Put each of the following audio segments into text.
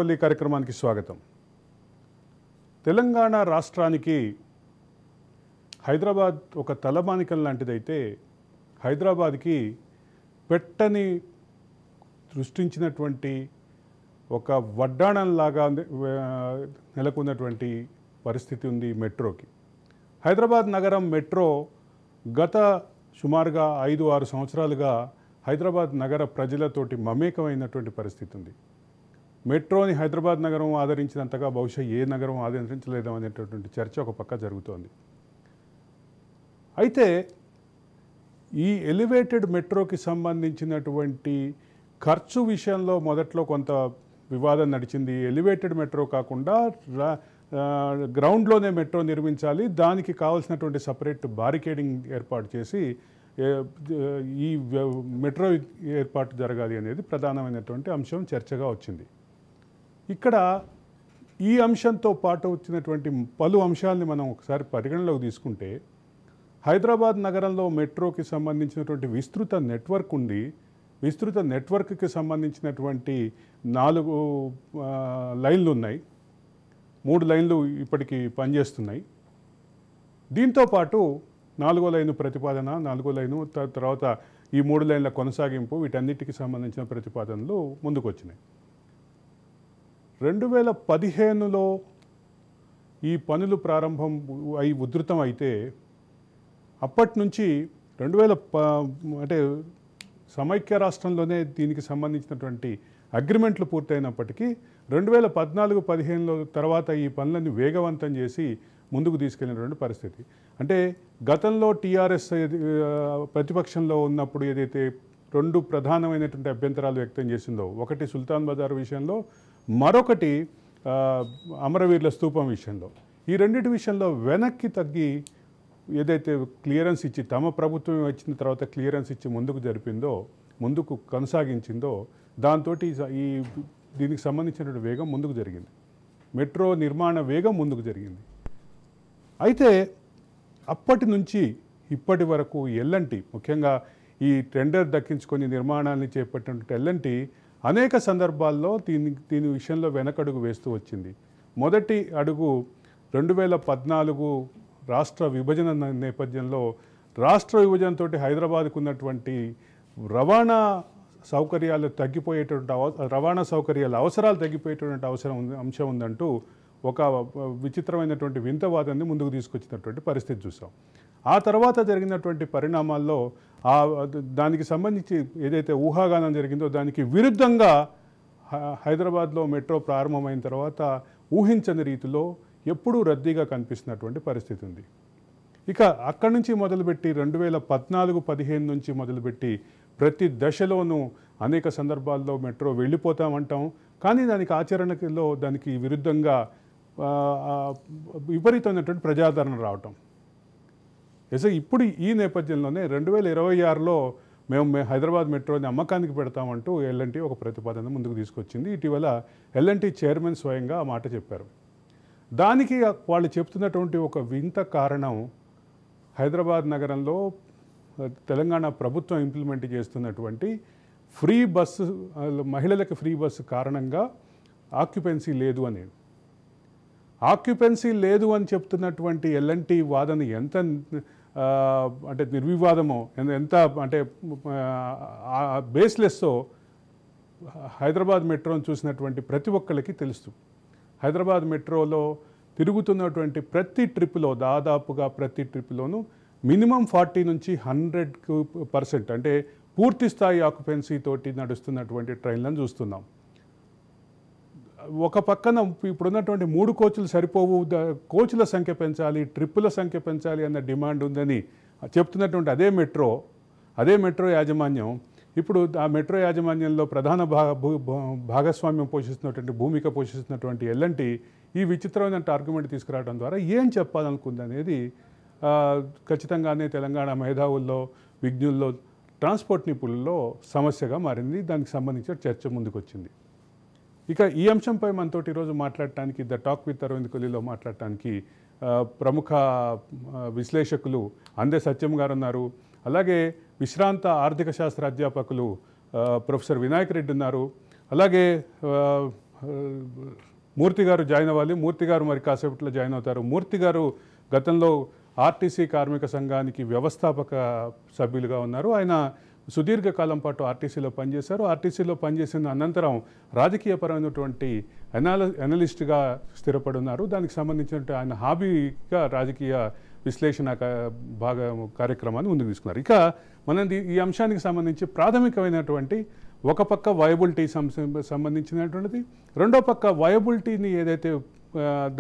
కొల్లి కార్యక్రమానికి స్వాగతం. తెలంగాణ రాష్ట్రానికి హైదరాబాద్ ఒక తలమానికం లాంటిదైతే హైదరాబాద్కి పెట్టని సృష్టించినటువంటి ఒక వడ్డాణంలాగా నెలకొన్నటువంటి పరిస్థితి ఉంది మెట్రోకి. హైదరాబాద్ నగరం మెట్రో గత సుమారుగా 5-6 సంవత్సరాలుగా హైదరాబాద్ నగర ప్రజలతోటి మమేకమైనటువంటి పరిస్థితి ఉంది. మెట్రోని హైదరాబాద్ నగరం ఆదరించినంతగా బహుశా ఏ నగరం ఆదరించలేదో అనేటటువంటి చర్చ ఒక పక్క జరుగుతోంది. అయితే ఈ ఎలివేటెడ్ మెట్రోకి సంబంధించినటువంటి ఖర్చు విషయంలో మొదట్లో కొంత వివాదం నడిచింది. ఎలివేటెడ్ మెట్రో కాకుండా గ్రౌండ్లోనే మెట్రో నిర్మించాలి, దానికి కావాల్సినటువంటి సపరేట్ బారికేడింగ్ ఏర్పాటు చేసి ఈ మెట్రో ఏర్పాటు జరగాలి అనేది ప్రధానమైనటువంటి అంశం చర్చగా వచ్చింది. ఇక్కడ ఈ అంశంతో పాటు వచ్చినటువంటి పలు అంశాలని మనం ఒకసారి పరిగణలోకి తీసుకుంటే, హైదరాబాద్ నగరంలో మెట్రోకి సంబంధించినటువంటి విస్తృత నెట్వర్క్ ఉంది. విస్తృత నెట్వర్క్కి సంబంధించినటువంటి 4 లైన్లు ఉన్నాయి. 3 లైన్లు ఇప్పటికీ పనిచేస్తున్నాయి. దీంతోపాటు 4వ లైను ప్రతిపాదన, 4వ లైను తర్వాత ఈ 3 లైన్ల కొనసాగింపు, వీటన్నిటికి సంబంధించిన ప్రతిపాదనలు ముందుకు వచ్చినాయి. 2015లో ఈ పనులు ప్రారంభం అయి ఉధృతం అయితే అప్పటి నుంచి అంటే సమైక్య రాష్ట్రంలోనే దీనికి సంబంధించినటువంటి అగ్రిమెంట్లు పూర్తయినప్పటికీ 2014-15లో తర్వాత ఈ పనులను వేగవంతం చేసి ముందుకు తీసుకెళ్ళినటువంటి పరిస్థితి. అంటే గతంలో టీఆర్ఎస్ ప్రతిపక్షంలో ఉన్నప్పుడు ఏదైతే 2 ప్రధానమైనటువంటి అభ్యంతరాలు వ్యక్తం చేసిందో, ఒకటి సుల్తాన్ బజార్ విషయంలో, మరొకటి అమరవీరుల స్తూపం విషయంలో, ఈ రెండింటి విషయంలో వెనక్కి తగ్గి ఏదైతే క్లియరెన్స్ ఇచ్చి తమ ప్రభుత్వం వచ్చిన తర్వాత క్లియరెన్స్ ఇచ్చి ముందుకు కొనసాగించిందో, దాంతో ఈ దీనికి సంబంధించినటువంటి వేగం ముందుకు జరిగింది. మెట్రో నిర్మాణ వేగం ముందుకు జరిగింది. అయితే అప్పటి నుంచి ఇప్పటి వరకు ఎల్ఎన్టీ, ముఖ్యంగా ఈ టెండర్ దక్కించుకొని నిర్మాణాన్ని చేపట్టినటువంటి ఎల్ఎన్టీ అనేక సందర్భాల్లో దీని విషయంలో వెనకడుగు వేస్తూ వచ్చింది. మొదటి అడుగు 2014 రాష్ట్ర విభజన నేపథ్యంలో, రాష్ట్ర విభజనతో హైదరాబాద్కు ఉన్నటువంటి రవాణా సౌకర్యాలు అవసరాలు తగ్గిపోయేటువంటి అంశం ఉందంటూ ఒక విచిత్రమైనటువంటి వింతవాదాన్ని ముందుకు తీసుకొచ్చినటువంటి పరిస్థితి చూసాం. ఆ తర్వాత జరిగినటువంటి పరిణామాల్లో దానికి సంబంధించి ఏదైతే ఊహాగానం జరిగిందో దానికి విరుద్ధంగా హైదరాబాద్లో మెట్రో ప్రారంభమైన తర్వాత ఊహించని రీతిలో ఎప్పుడూ రద్దీగా కనిపిస్తున్నటువంటి పరిస్థితి ఉంది. ఇక అక్కడి నుంచి మొదలుపెట్టి 2014-15 నుంచి మొదలుపెట్టి ప్రతి దశలోనూ అనేక సందర్భాల్లో మెట్రో వెళ్ళిపోతామంటాం, కానీ దానికి ఆచరణలో దానికి విరుద్ధంగా విపరీతమైనటువంటి ప్రజాదరణ రావటం. ఇప్పుడు ఈ నేపథ్యంలోనే 2026లో మేము హైదరాబాద్ మెట్రోని అమ్మకానికి పెడతామంటూ ఎల్ఎన్టీ ఒక ప్రతిపాదన ముందుకు తీసుకొచ్చింది. ఇటీవల ఎల్ఎన్టీ చైర్మన్ స్వయంగా ఆ మాట చెప్పారు. దానికి వాళ్ళు చెప్తున్నటువంటి ఒక వింత కారణం, హైదరాబాద్ నగరంలో తెలంగాణ ప్రభుత్వం ఇంప్లిమెంట్ చేస్తున్నటువంటి ఫ్రీ బస్సు, మహిళలకు ఫ్రీ బస్సు కారణంగా ఆక్యుపెన్సీ లేదు అనేది. ఆక్యుపెన్సీ లేదు అని చెప్తున్నటువంటి ఎల్ఎన్టీ వాదన ఎంత అంటే నిర్వివాదమో, ఎంత అంటే బేస్లెస్సో హైదరాబాద్ మెట్రోను చూసినటువంటి ప్రతి ఒక్కరికి తెలుసు. హైదరాబాద్ మెట్రోలో తిరుగుతున్నటువంటి ప్రతి ట్రిప్లో, దాదాపుగా ప్రతి ట్రిప్లోనూ మినిమం 40 నుంచి 100% అంటే పూర్తి స్థాయి ఆక్యుపెన్సీ తోటి నడుస్తున్నటువంటి ట్రైన్లను చూస్తున్నాం. ఒక పక్కన ఇప్పుడున్నటువంటి 3 కోచ్లు సరిపోవు, కోచ్ల సంఖ్య పెంచాలి, ట్రిప్పుల సంఖ్య పెంచాలి అన్న డిమాండ్ ఉందని చెప్తున్నటువంటి అదే మెట్రో యాజమాన్యం ఇప్పుడు ఆ మెట్రో యాజమాన్యంలో ప్రధాన భాగస్వామ్యం భూమిక పోషిస్తున్నటువంటి ఎల్ఎన్టీ ఈ విచిత్రమైన ఆర్గ్యుమెంట్ తీసుకురావడం ద్వారా ఏం చెప్పాలనుకుంది అనేది ఖచ్చితంగానే తెలంగాణ మేధావుల్లో, విజ్ఞుల్లో, ట్రాన్స్పోర్ట్ నిపుణుల్లో సమస్యగా మారింది. దానికి సంబంధించిన చర్చ ముందుకు వచ్చింది. ఇక ఈ అంశంపై మనతోటి ఈరోజు మాట్లాడటానికి ద టాక్ విత్ అరవింద్ కొల్లిలో మాట్లాడటానికి ప్రముఖ విశ్లేషకులు అందే సత్యం గారు ఉన్నారు. అలాగే విశ్రాంత ఆర్థిక శాస్త్ర అధ్యాపకులు ప్రొఫెసర్ వినాయక్ రెడ్డి ఉన్నారు. అలాగే మూర్తి గారు జాయిన్ అవ్వాలి. మూర్తి గారు మరి కాసేపట్లో జాయిన్ అవుతారు. మూర్తి గారు గతంలో ఆర్టీసీ కార్మిక సంఘానికి వ్యవస్థాపక సభ్యులుగా ఉన్నారు. ఆయన సుదీర్ఘకాలం పాటు ఆర్టీసీలో పనిచేశారు. ఆర్టీసీలో పనిచేసిన అనంతరం రాజకీయపరమైనటువంటి అనలిస్ట్గా స్థిరపడి ఉన్నారు. దానికి సంబంధించినటువంటి ఆయన హాబీగా రాజకీయ విశ్లేషణ కార్యక్రమాన్ని ముందుకు తీసుకున్నారు. ఇక మనం ఈ అంశానికి సంబంధించి ప్రాథమికమైనటువంటి ఒక పక్క వయబిలిటీ సంబంధించినటువంటిది, రెండో పక్క వయబిలిటీని ఏదైతే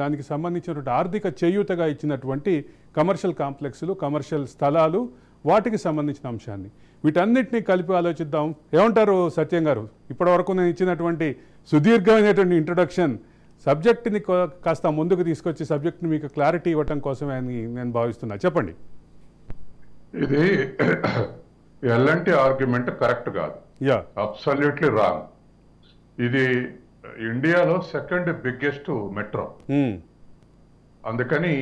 దానికి సంబంధించినటువంటి ఆర్థిక చేయూతగా ఇచ్చినటువంటి కమర్షియల్ కాంప్లెక్స్లు, కమర్షియల్ స్థలాలు, వాటికి సంబంధించిన అంశాన్ని వీటన్నిటినీ కలిపి ఆలోచిద్దాం. ఏమంటారు సత్యం గారు? ఇప్పటివరకు నేను ఇచ్చినటువంటి సుదీర్ఘమైనటువంటి ఇంట్రొడక్షన్ సబ్జెక్ట్ని కాస్త ముందుకు తీసుకొచ్చి సబ్జెక్ట్ని మీకు క్లారిటీ ఇవ్వటం కోసమే అని నేను భావిస్తున్నా. చెప్పండి. ఇది ఎల్ఎన్టీ ఆర్గ్యుమెంట్ కరెక్ట్ కాదు. Absolutely wrong. ఇది ఇండియాలో సెకండ్ బిగ్గెస్ట్ మెట్రో. అందుకని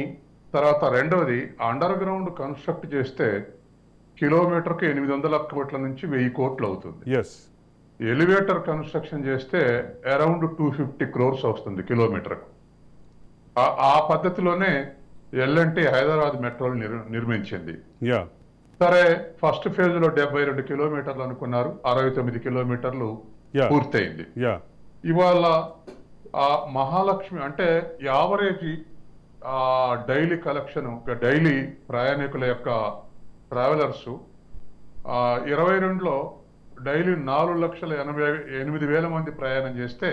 తర్వాత రెండవది అండర్ గ్రౌండ్ కన్స్ట్రక్ట్ చేస్తే కిలోమీటర్కి 800 కోట్ల నుంచి 1000 కోట్లు అవుతుంది. ఎలివేటర్ కన్స్ట్రక్షన్ చేస్తే అరౌండ్ 250 crores వస్తుంది కిలోమీటర్కు. ఆ పద్ధతిలోనే ఎల్ఎన్టీ హైదరాబాద్ మెట్రోలు నిర్మించింది. సరే, ఫస్ట్ ఫేజ్ లో 72 కిలోమీటర్లు అనుకున్నారు, 69 కిలోమీటర్లు పూర్తయింది. ఇవాళ ఆ మహాలక్ష్మి అంటే యావరేజ్ డైలీ కలెక్షన్, డైలీ ప్రయాణికుల యొక్క ట్రావెలర్స్ 22లో డైలీ 4,88,000 మంది ప్రయాణం చేస్తే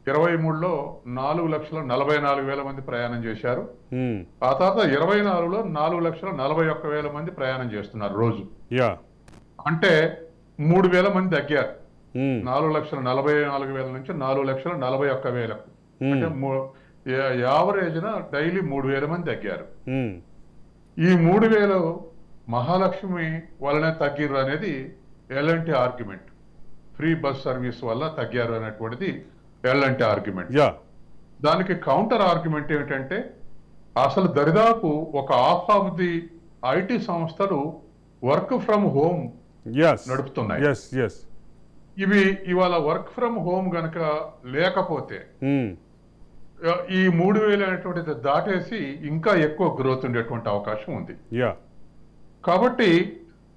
23లో 4,44,000 మంది ప్రయాణం చేశారు. ఆ తర్వాత 24లో 4,41,000 మంది ప్రయాణం చేస్తున్నారు రోజు. అంటే 3,000 మంది తగ్గారు. 4,44,000 నుంచి 4,41,000. అంటే యావరేజ్న డైలీ 3,000 మంది తగ్గారు. ఈ 3,000 మహాలక్ష్మి వలనే తగ్గిరు అనేది L N T argument. Free bus service వల్ల తగ్గారు అనేటువంటిది ఎల్ఎన్టీ ఆర్గ్యుమెంట్. దానికి కౌంటర్ ఆర్గ్యుమెంట్ ఏమిటంటే అసలు దరిదాపు ఒక హాఫ్ ఆఫ్ ది ఐటీ సంస్థలు వర్క్ ఫ్రమ్ హోమ్ నడుపుతున్నాయి. ఇవి ఇవాళ వర్క్ ఫ్రమ్ హోమ్ గనక లేకపోతే ఈ 3,000 అనేటువంటిది దాటేసి ఇంకా ఎక్కువ గ్రోత్ ఉండేటువంటి అవకాశం ఉంది. కాబట్టి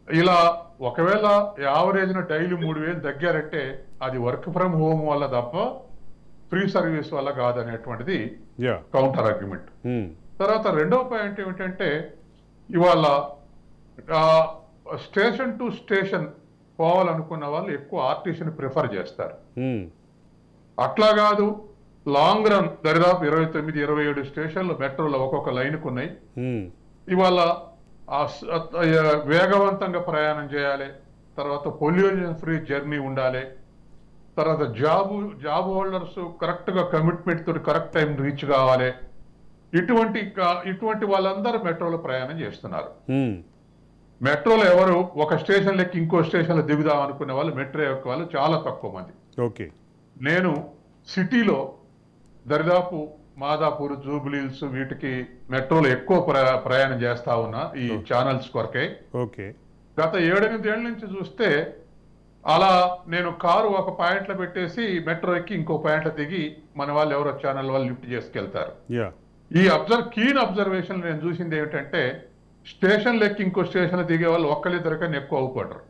ఇలా ఒకవేళ యావరేజ్న డైలీ 3,000 తగ్గారంటే అది వర్క్ ఫ్రమ్ హోమ్ వల్ల తప్ప ఫ్రీ సర్వీస్ వల్ల కాదనేటువంటిది కౌంటర్ ఆర్గ్యుమెంట్. తర్వాత రెండవ పాయింట్ ఏమిటంటే ఇవాళ స్టేషన్ టు స్టేషన్ పోవాలనుకున్న వాళ్ళు ఎక్కువ ఆర్టీసీని ప్రిఫర్ చేస్తారు. అట్లా కాదు, లాంగ్ రన్ దరిదాపు 29-27 స్టేషన్లు మెట్రోలో ఒక్కొక్క లైన్కు ఉన్నాయి. ఇవాళ వేగవంతంగా ప్రయాణం చేయాలి, తర్వాత పొల్యూషన్ ఫ్రీ జర్నీ ఉండాలి, తర్వాత జాబ్ హోల్డర్స్ కరెక్ట్ గా కమిట్మెంట్ తోటి కరెక్ట్ టైం రీచ్ కావాలి. ఇటువంటి వాళ్ళందరూ మెట్రోలో ప్రయాణం చేస్తున్నారు. మెట్రోలో ఎవరు ఒక స్టేషన్ లెక్కి ఇంకో స్టేషన్ లో దిగుదాం అనుకునే వాళ్ళు మెట్రో యొక్క వాళ్ళు చాలా తక్కువ మంది. నేను సిటీలో దరిదాపు మాదాపూర్, జూబ్లీహిల్స్ వీటికి మెట్రోలో ఎక్కువ ప్రయాణం చేస్తా ఉన్నా ఈ ఛానల్స్ కొరకే. గత 7-8 ఏళ్ల నుంచి చూస్తే అలా నేను కారు ఒక పాయింట్ లో పెట్టేసి మెట్రో ఎక్కి ఇంకో పాయింట్ లో దిగి మన వాళ్ళు ఎవరో ఛానల్ వాళ్ళు లిఫ్ట్ చేసుకెళ్తారు. ఈ కీన్ అబ్జర్వేషన్ నేను చూసింది ఏమిటంటే స్టేషన్ లెక్కి ఇంకో స్టేషన్ లో దిగే వాళ్ళు ఒక్కరిద్దరికన్నా ఎక్కువ అవుపడరు.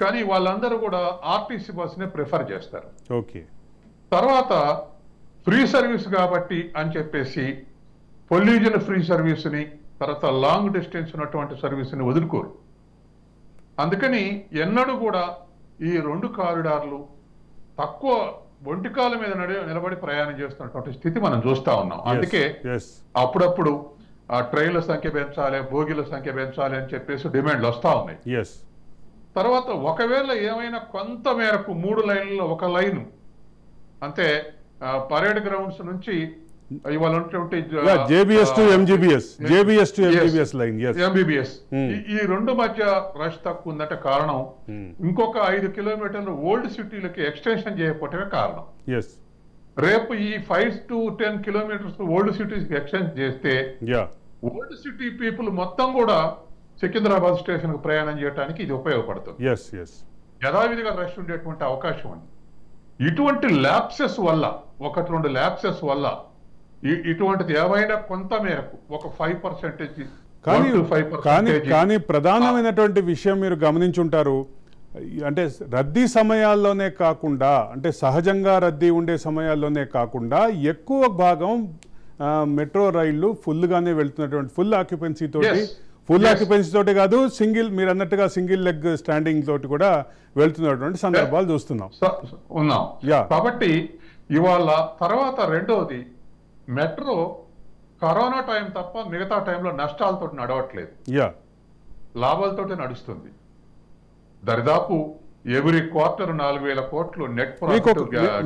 కానీ వాళ్ళందరూ కూడా ఆర్టీసీ బస్సునే ప్రిఫర్ చేస్తారు. తర్వాత ఫ్రీ సర్వీస్ కాబట్టి అని చెప్పేసి పొల్యూషన్ ఫ్రీ సర్వీస్ని, తర్వాత లాంగ్ డిస్టెన్స్ ఉన్నటువంటి సర్వీస్ని వదులుకోరు. అందుకని ఎన్నడూ కూడా ఈ 2 కారిడార్లు తక్కువ ఒంటికాల మీద నిలబడి ప్రయాణం చేస్తున్నటువంటి స్థితి మనం చూస్తా ఉన్నాం. అందుకే అప్పుడప్పుడు ఆ ట్రైన్ల సంఖ్య పెంచాలి, బోగిల సంఖ్య పెంచాలి అని చెప్పేసి డిమాండ్లు వస్తా ఉన్నాయి. తర్వాత ఒకవేళ ఏమైనా కొంత మేరకు 3 లైన్లలో ఒక లైను అంటే పరేడ్ గ్రౌండ్స్ నుంచి ఇవాళ ఎంబీబీఎస్ ఈ 2 మధ్య రష్ తక్కువ ఉందంటే కారణం ఇంకొక 5 కిలోమీటర్లు ఓల్డ్ సిటీలకి ఎక్స్టెన్షన్ చేయకపోవటమే కారణం. రేపు ఈ 5 to 10 kilometres old cities extension చేస్తే ఓల్డ్ సిటీ పీపుల్ మొత్తం కూడా సికింద్రాబాద్ స్టేషన్ కు ప్రయాణం చేయడానికి ఇది ఉపయోగపడుతుంది. యథావిధిగా రష్ ఉండేటువంటి అవకాశం ఉంది. ఇటువంటి ల్యాప్సెస్ వల్ల, 1-2 ల్యాప్సెస్ వల్ల ఇటువంటిది ఏమైనా కొంత మేరకు ఒక 5% కానీ ప్రధానమైనటువంటి విషయం మీరు గమనించుంటారు, అంటే రద్దీ సమయాల్లోనే కాకుండా, అంటే సహజంగా రద్దీ ఉండే సమయాల్లోనే కాకుండా ఎక్కువ భాగం మెట్రో రైళ్లు ఫుల్గానే వెళ్తున్నటువంటి ఫుల్ ఆక్యుపెన్సీ తోటి కాదు, మీరు అన్నట్టుగా సింగిల్ లెగ్ స్టాండింగ్ తోటి కూడా వెళ్తున్నటువంటి సందర్భాలు చూస్తున్నాం. కాబట్టి ఇవాళ తర్వాత రెండోది, మెట్రో కరోనా టైం తప్ప మిగతా టైంలో నష్టాలతో నడవట్లేదు, లాభాలతోటి నడుస్తుంది. దరిదాపు ఎవ్రీ క్వార్టర్ 4,000 కోట్లు నెట్ ప్రాఫిట్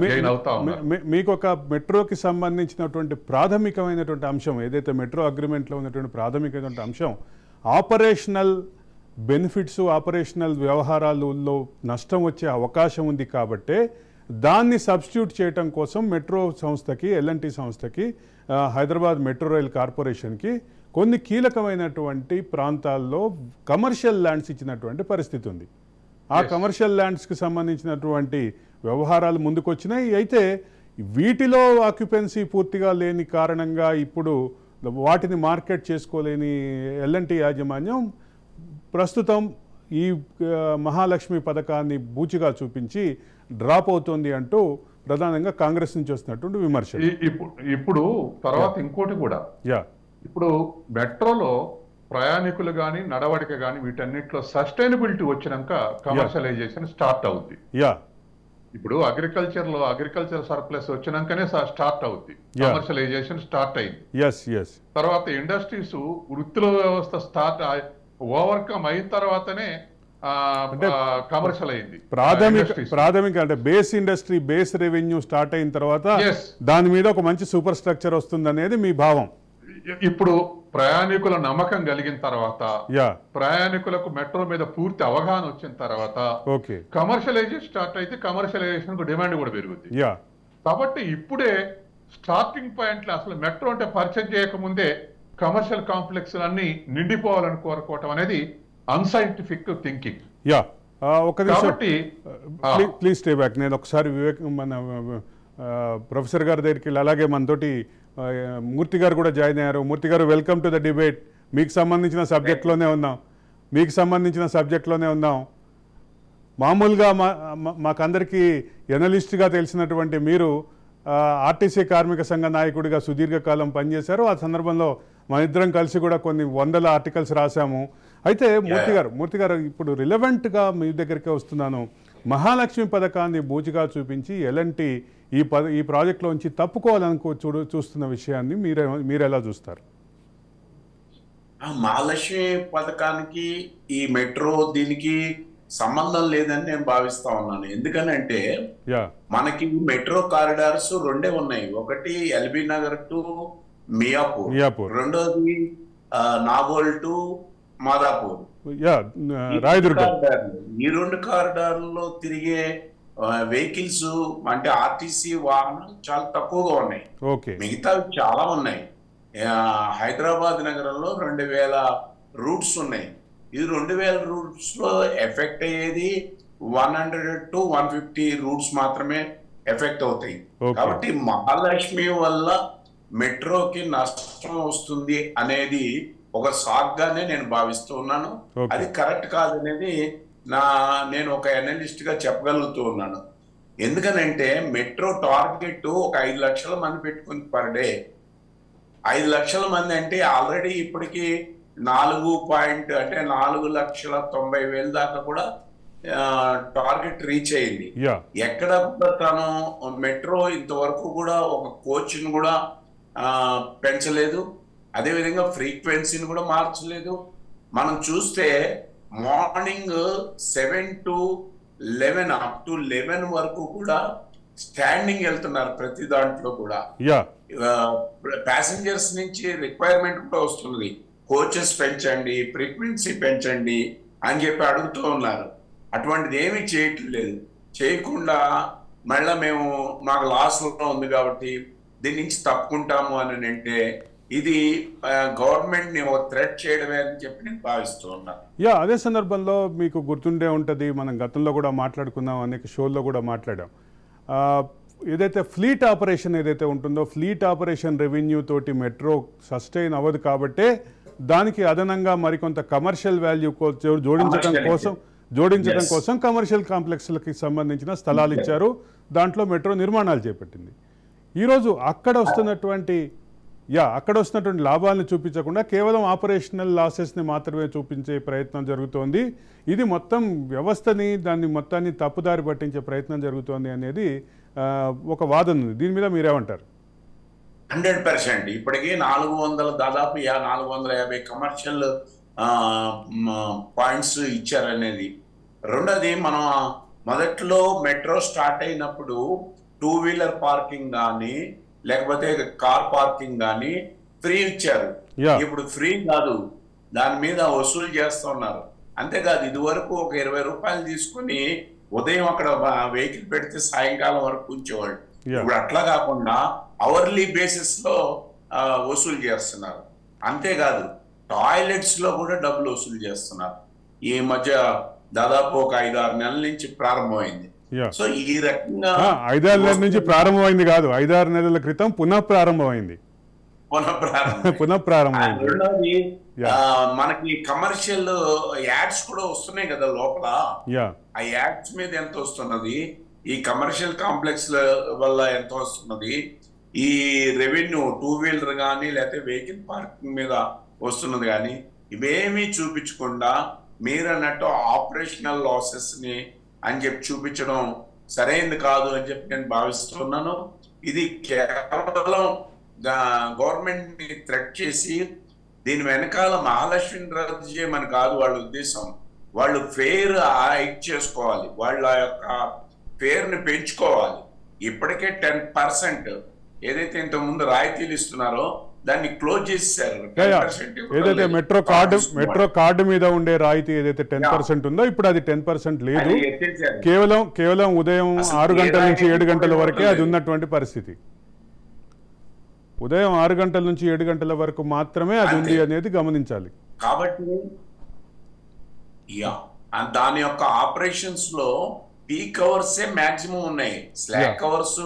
గెయిన్ అవుతా ఉన్నారు. మీకు ఒక మెట్రోకి సంబంధించినటువంటి ప్రాథమికమైనటువంటి అంశం ఏదైతే మెట్రో అగ్రిమెంట్లో ఉన్నటువంటి ప్రాథమికమైనటువంటి అంశం, ఆపరేషనల్ బెనిఫిట్స్, ఆపరేషనల్ వ్యవహారాలలో నష్టం వచ్చే అవకాశం ఉంది కాబట్టే దాన్ని సబ్స్టిట్యూట్ చేయటం కోసం మెట్రో సంస్థకి, ఎల్ఎన్టీ సంస్థకి, హైదరాబాద్ మెట్రో రైల్ కార్పొరేషన్కి కొన్ని కీలకమైనటువంటి ప్రాంతాల్లో కమర్షియల్ ల్యాండ్స్ ఇచ్చినటువంటి పరిస్థితి ఉంది. ఆ కమర్షియల్ ల్యాండ్స్కి సంబంధించినటువంటి వ్యవహారాలు ముందుకొచ్చినాయి. అయితే వీటిలో ఆక్యుపెన్సీ పూర్తిగా లేని కారణంగా ఇప్పుడు వాటిని మార్కెట్ చేసుకోలేని ఎల్ఎన్టీ యాజమాన్యం ప్రస్తుతం ఈ మహాలక్ష్మి పథకాన్ని బూచిగా చూపించి డ్రాప్ అవుతోంది అంటూ ప్రధానంగా కాంగ్రెస్ నుంచి వస్తున్నటువంటి విమర్శ. ఇప్పుడు తర్వాత ఇంకోటి కూడా, ఇప్పుడు మెట్రోలో ప్రయాణికులు కానీ నడవడిక కానీ వీటన్నిటిలో సస్టైనబిలిటీ వచ్చినాక కమర్షియలైజేషన్ స్టార్ట్ అవుద్ది. ఇప్పుడు అగ్రికల్చర్ సర్ప్లస్ వచ్చినాకనే స్టార్ట్ అవుద్ది, కమర్షియలైజేషన్ స్టార్ట్ అయింది. తర్వాత ఇండస్ట్రీస్ వృత్తుల వ్యవస్థ స్టార్ట్ ఓవర్కమ్ అయిన తర్వాతనే కమర్షియల్ అయింది. ప్రాథమిక అంటే base industry, base revenue start అయిన తర్వాత దాని మీద ఒక మంచి సూపర్ స్ట్రక్చర్ వస్తుంది అనేది మీ భావం. ఇప్పుడు ప్రయాణికుల నమ్మకం కలిగిన తర్వాత, ప్రయాణికులకు మెట్రో మీద పూర్తి అవగాహన వచ్చిన తర్వాత కమర్షియలైజేషన్ స్టార్ట్ అయితే కమర్షియలైజేషన్ కు డిమాండ్ కూడా పెరుగుతుంది. కాబట్టి ఇప్పుడే స్టార్టింగ్ పాయింట్ లో అసలు మెట్రో అంటే పరిచయం చేయకముందే కమర్షియల్ కాంప్లెక్స్ అన్ని నిండిపోవాలని కోరుకోవటం అనేది అన్సైంటిఫిక్ థింకింగ్. ఒక నిమిషం ప్లీజ్ స్టే బ్యాక్. నేను ఒకసారి మన ప్రొఫెసర్ గారి దగ్గరికి వెళ్ళి, అలాగే మనతోటి మూర్తి గారు కూడా జాయిన్ అయ్యారు. మూర్తి గారు, వెల్కమ్ టు ద డిబేట్. మీకు సంబంధించిన సబ్జెక్ట్లోనే ఉన్నాం. మామూలుగా మాకందరికీ ఎనలిస్ట్గా తెలిసినటువంటి మీరు ఆర్టీసీ కార్మిక సంఘ నాయకుడిగా సుదీర్ఘకాలం పనిచేశారు. ఆ సందర్భంలో మన ఇద్దరం కలిసి కూడా కొన్ని 100 ఆర్టికల్స్ రాశాము. అయితే మూర్తి గారు ఇప్పుడు రిలవెంట్గా మీ దగ్గరికి వస్తున్నాను. మహాలక్ష్మి పథకాన్ని బూచిగా చూపించి ఎల్ఎన్టీ ఈ ప్రాజెక్టులోంచి తప్పుకోవాలని చూస్తున్న విషయాన్ని మీరు ఎలా చూస్తారు? మహాలక్ష్మి పథకానికి ఈ మెట్రో దీనికి సంబంధం లేదని నేను భావిస్తా ఉన్నాను. ఎందుకనంటే మనకి మెట్రో కారిడార్స్ 2 ఉన్నాయి. ఒకటి ఎల్బీ నగర్ టు మియాపూర్, రెండోది నాగోల్ టు మాదాపూర్. ఈ 2 కారిడార్లలో తిరిగే వెహికల్స్ అంటే ఆర్టీసీ వాహనాలు చాలా తక్కువగా ఉన్నాయి. మిగతా చాలా ఉన్నాయి. హైదరాబాద్ నగరంలో 2000 రూట్స్ ఉన్నాయి. ఇది 2000 రూట్స్ లో ఎఫెక్ట్ అయ్యేది 100 to 150 రూట్స్ మాత్రమే ఎఫెక్ట్ అవుతాయి. కాబట్టి మహాలక్ష్మి వల్ల మెట్రోకి నష్టం వస్తుంది అనేది ఒక సాగ్గానే నేను భావిస్తూ ఉన్నాను. అది కరెక్ట్ కాదనేది నేను ఒక అనలిస్ట్ గా చెప్పగలుగుతూ ఉన్నాను. ఎందుకనంటే మెట్రో టార్గెట్ ఒక 5 లక్షల మంది పెట్టుకుంది పర్ డే. 5 లక్షల మంది అంటే ఆల్రెడీ ఇప్పటికి 4,90,000 దాకా కూడా టార్గెట్ రీచ్ అయింది. ఎక్కడ తను మెట్రో ఇంతవరకు కూడా ఒక కోచ్ని కూడా పెంచలేదు, అదేవిధంగా ఫ్రీక్వెన్సీని కూడా మార్చలేదు. మనం చూస్తే మార్నింగ్ 7 to 11 అప్ టు 11 వరకు కూడా స్టాండింగ్ వెళ్తున్నారు. ప్రతి దాంట్లో కూడా ప్యాసింజర్స్ నుంచి రిక్వైర్మెంట్ కూడా వస్తుంది, కోచెస్ పెంచండి, ఫ్రీక్వెన్సీ పెంచండి అని చెప్పి అడుగుతూ ఉన్నారు. అటువంటిది ఏమీ చేయట్లేదు. చేయకుండా మళ్ళీ మాకు లాస్లో ఉంది కాబట్టి దీని నుంచి తప్పుకుంటాము అని అంటే ఇది గవర్నమెంట్ ని థ్రెట్ చేయడమే అని చెప్పి నేను భావిస్తూ ఉన్నాను. అదే సందర్భంలో మీకు గుర్తుండే ఉంటుంది, మనం గతంలో కూడా మాట్లాడుకున్నాం, అనేక షోల్లో కూడా మాట్లాడాం. ఏదైతే ఫ్లీట్ ఆపరేషన్ ఏదైతే ఉంటుందో ఫ్లీట్ ఆపరేషన్ రెవెన్యూ తోటి మెట్రో సస్టైన్ అవ్వదు కాబట్టే దానికి అదనంగా మరికొంత కమర్షియల్ వాల్యూ జోడించడం కోసం కమర్షియల్ కాంప్లెక్స్లకి సంబంధించిన స్థలాలు ఇచ్చారు, దాంట్లో మెట్రో నిర్మాణాలు చేపట్టింది. ఈరోజు అక్కడ వస్తున్నటువంటి లాభాలను చూపించకుండా కేవలం ఆపరేషనల్ లాసెస్ని మాత్రమే చూపించే ప్రయత్నం జరుగుతోంది. ఇది మొత్తం వ్యవస్థని దాన్ని మొత్తాన్ని తప్పుదారి పట్టించే ప్రయత్నం జరుగుతోంది అనేది ఒక వాదన ఉంది. దీని మీద మీరేమంటారు? 100% ఇప్పటికీ 400 దాదాపు 450 కమర్షియల్ పాయింట్స్ ఇచ్చారనేది. రెండోది, మనం మొదట్లో మెట్రో స్టార్ట్ అయినప్పుడు 2 వీలర్ పార్కింగ్ కానీ లేకపోతే కార్ పార్కింగ్ కానీ ఫ్రీ ఇచ్చారు. ఇప్పుడు ఫ్రీ కాదు, దాని మీద వసూలు చేస్తున్నారు. అంతేకాదు, ఇది వరకు ఒక 20 రూపాయలు తీసుకుని ఉదయం అక్కడ వెహికల్ పెడితే సాయంకాలం వరకు ఉంచేవాళ్ళు. ఇప్పుడు అట్లా కాకుండా అవర్లీ బేసిస్ లో వసూలు చేస్తున్నారు. అంతేకాదు, టాయిలెట్స్ లో కూడా డబ్బులు వసూలు చేస్తున్నారు. ఈ మధ్య దాదాపు ఒక 5-6 నెలల నుంచి ప్రారంభమైంది. సో ఈ రకంగా 5-6 నెలల నుంచి ప్రారంభమైంది కాదు, 5-6 నెలల క్రితం పునఃప్రారంభమైంది. రెండోది, మనకి కమర్షియల్ యాడ్స్ కూడా వస్తున్నాయి కదా లోపల. ఆ యాడ్స్ మీద ఎంత వస్తున్నది, ఈ కమర్షియల్ కాంప్లెక్స్ వల్ల ఎంత వస్తున్నది, ఈ రెవెన్యూ 2 వీలర్ కానీ లేకపోతే వెహికల్ పార్కింగ్ మీద వస్తున్నది కానీ ఇవేమీ చూపించకుండా మీరన్నట్టు ఆపరేషనల్ లాసెస్ ని అని చెప్పి చూపించడం సరైనది కాదు అని చెప్పి నేను భావిస్తున్నాను. ఇది కేవలం గవర్నమెంట్ ని థ్రెట్ చేసి దీని వెనకాల మహాలక్ష్మిని రద్దు చేయమని కాదు వాళ్ళ ఉద్దేశం. వాళ్ళు ఫేర్ హైక్ చేసుకోవాలి, వాళ్ళ యొక్క ఫేర్ ని పెంచుకోవాలి. ఇప్పటికే 10% ఏదైతే ఇంతకుముందు రాయితీలు ఇస్తున్నారో దాన్ని క్లోజ్ చేశారు. ఏదైతే మెట్రో కార్డు మీద ఉండే రాయితీ ఏదైతే 10% ఉందో ఇప్పుడు అది 10% లేదు. కేవలం ఉదయం 6 గంటల నుంచి 7 గంటల వరకే అది ఉన్నటువంటి పరిస్థితి. ఉదయం 6 గంటల నుంచి 7 గంటల వరకు మాత్రమే అది ఉంది అనేది గమనించాలి. కాబట్టి దాని యొక్క ఆపరేషన్స్ లో పీక్ అవర్స్ మాక్సిమం ఉన్నాయి. స్లాక్ అవర్స్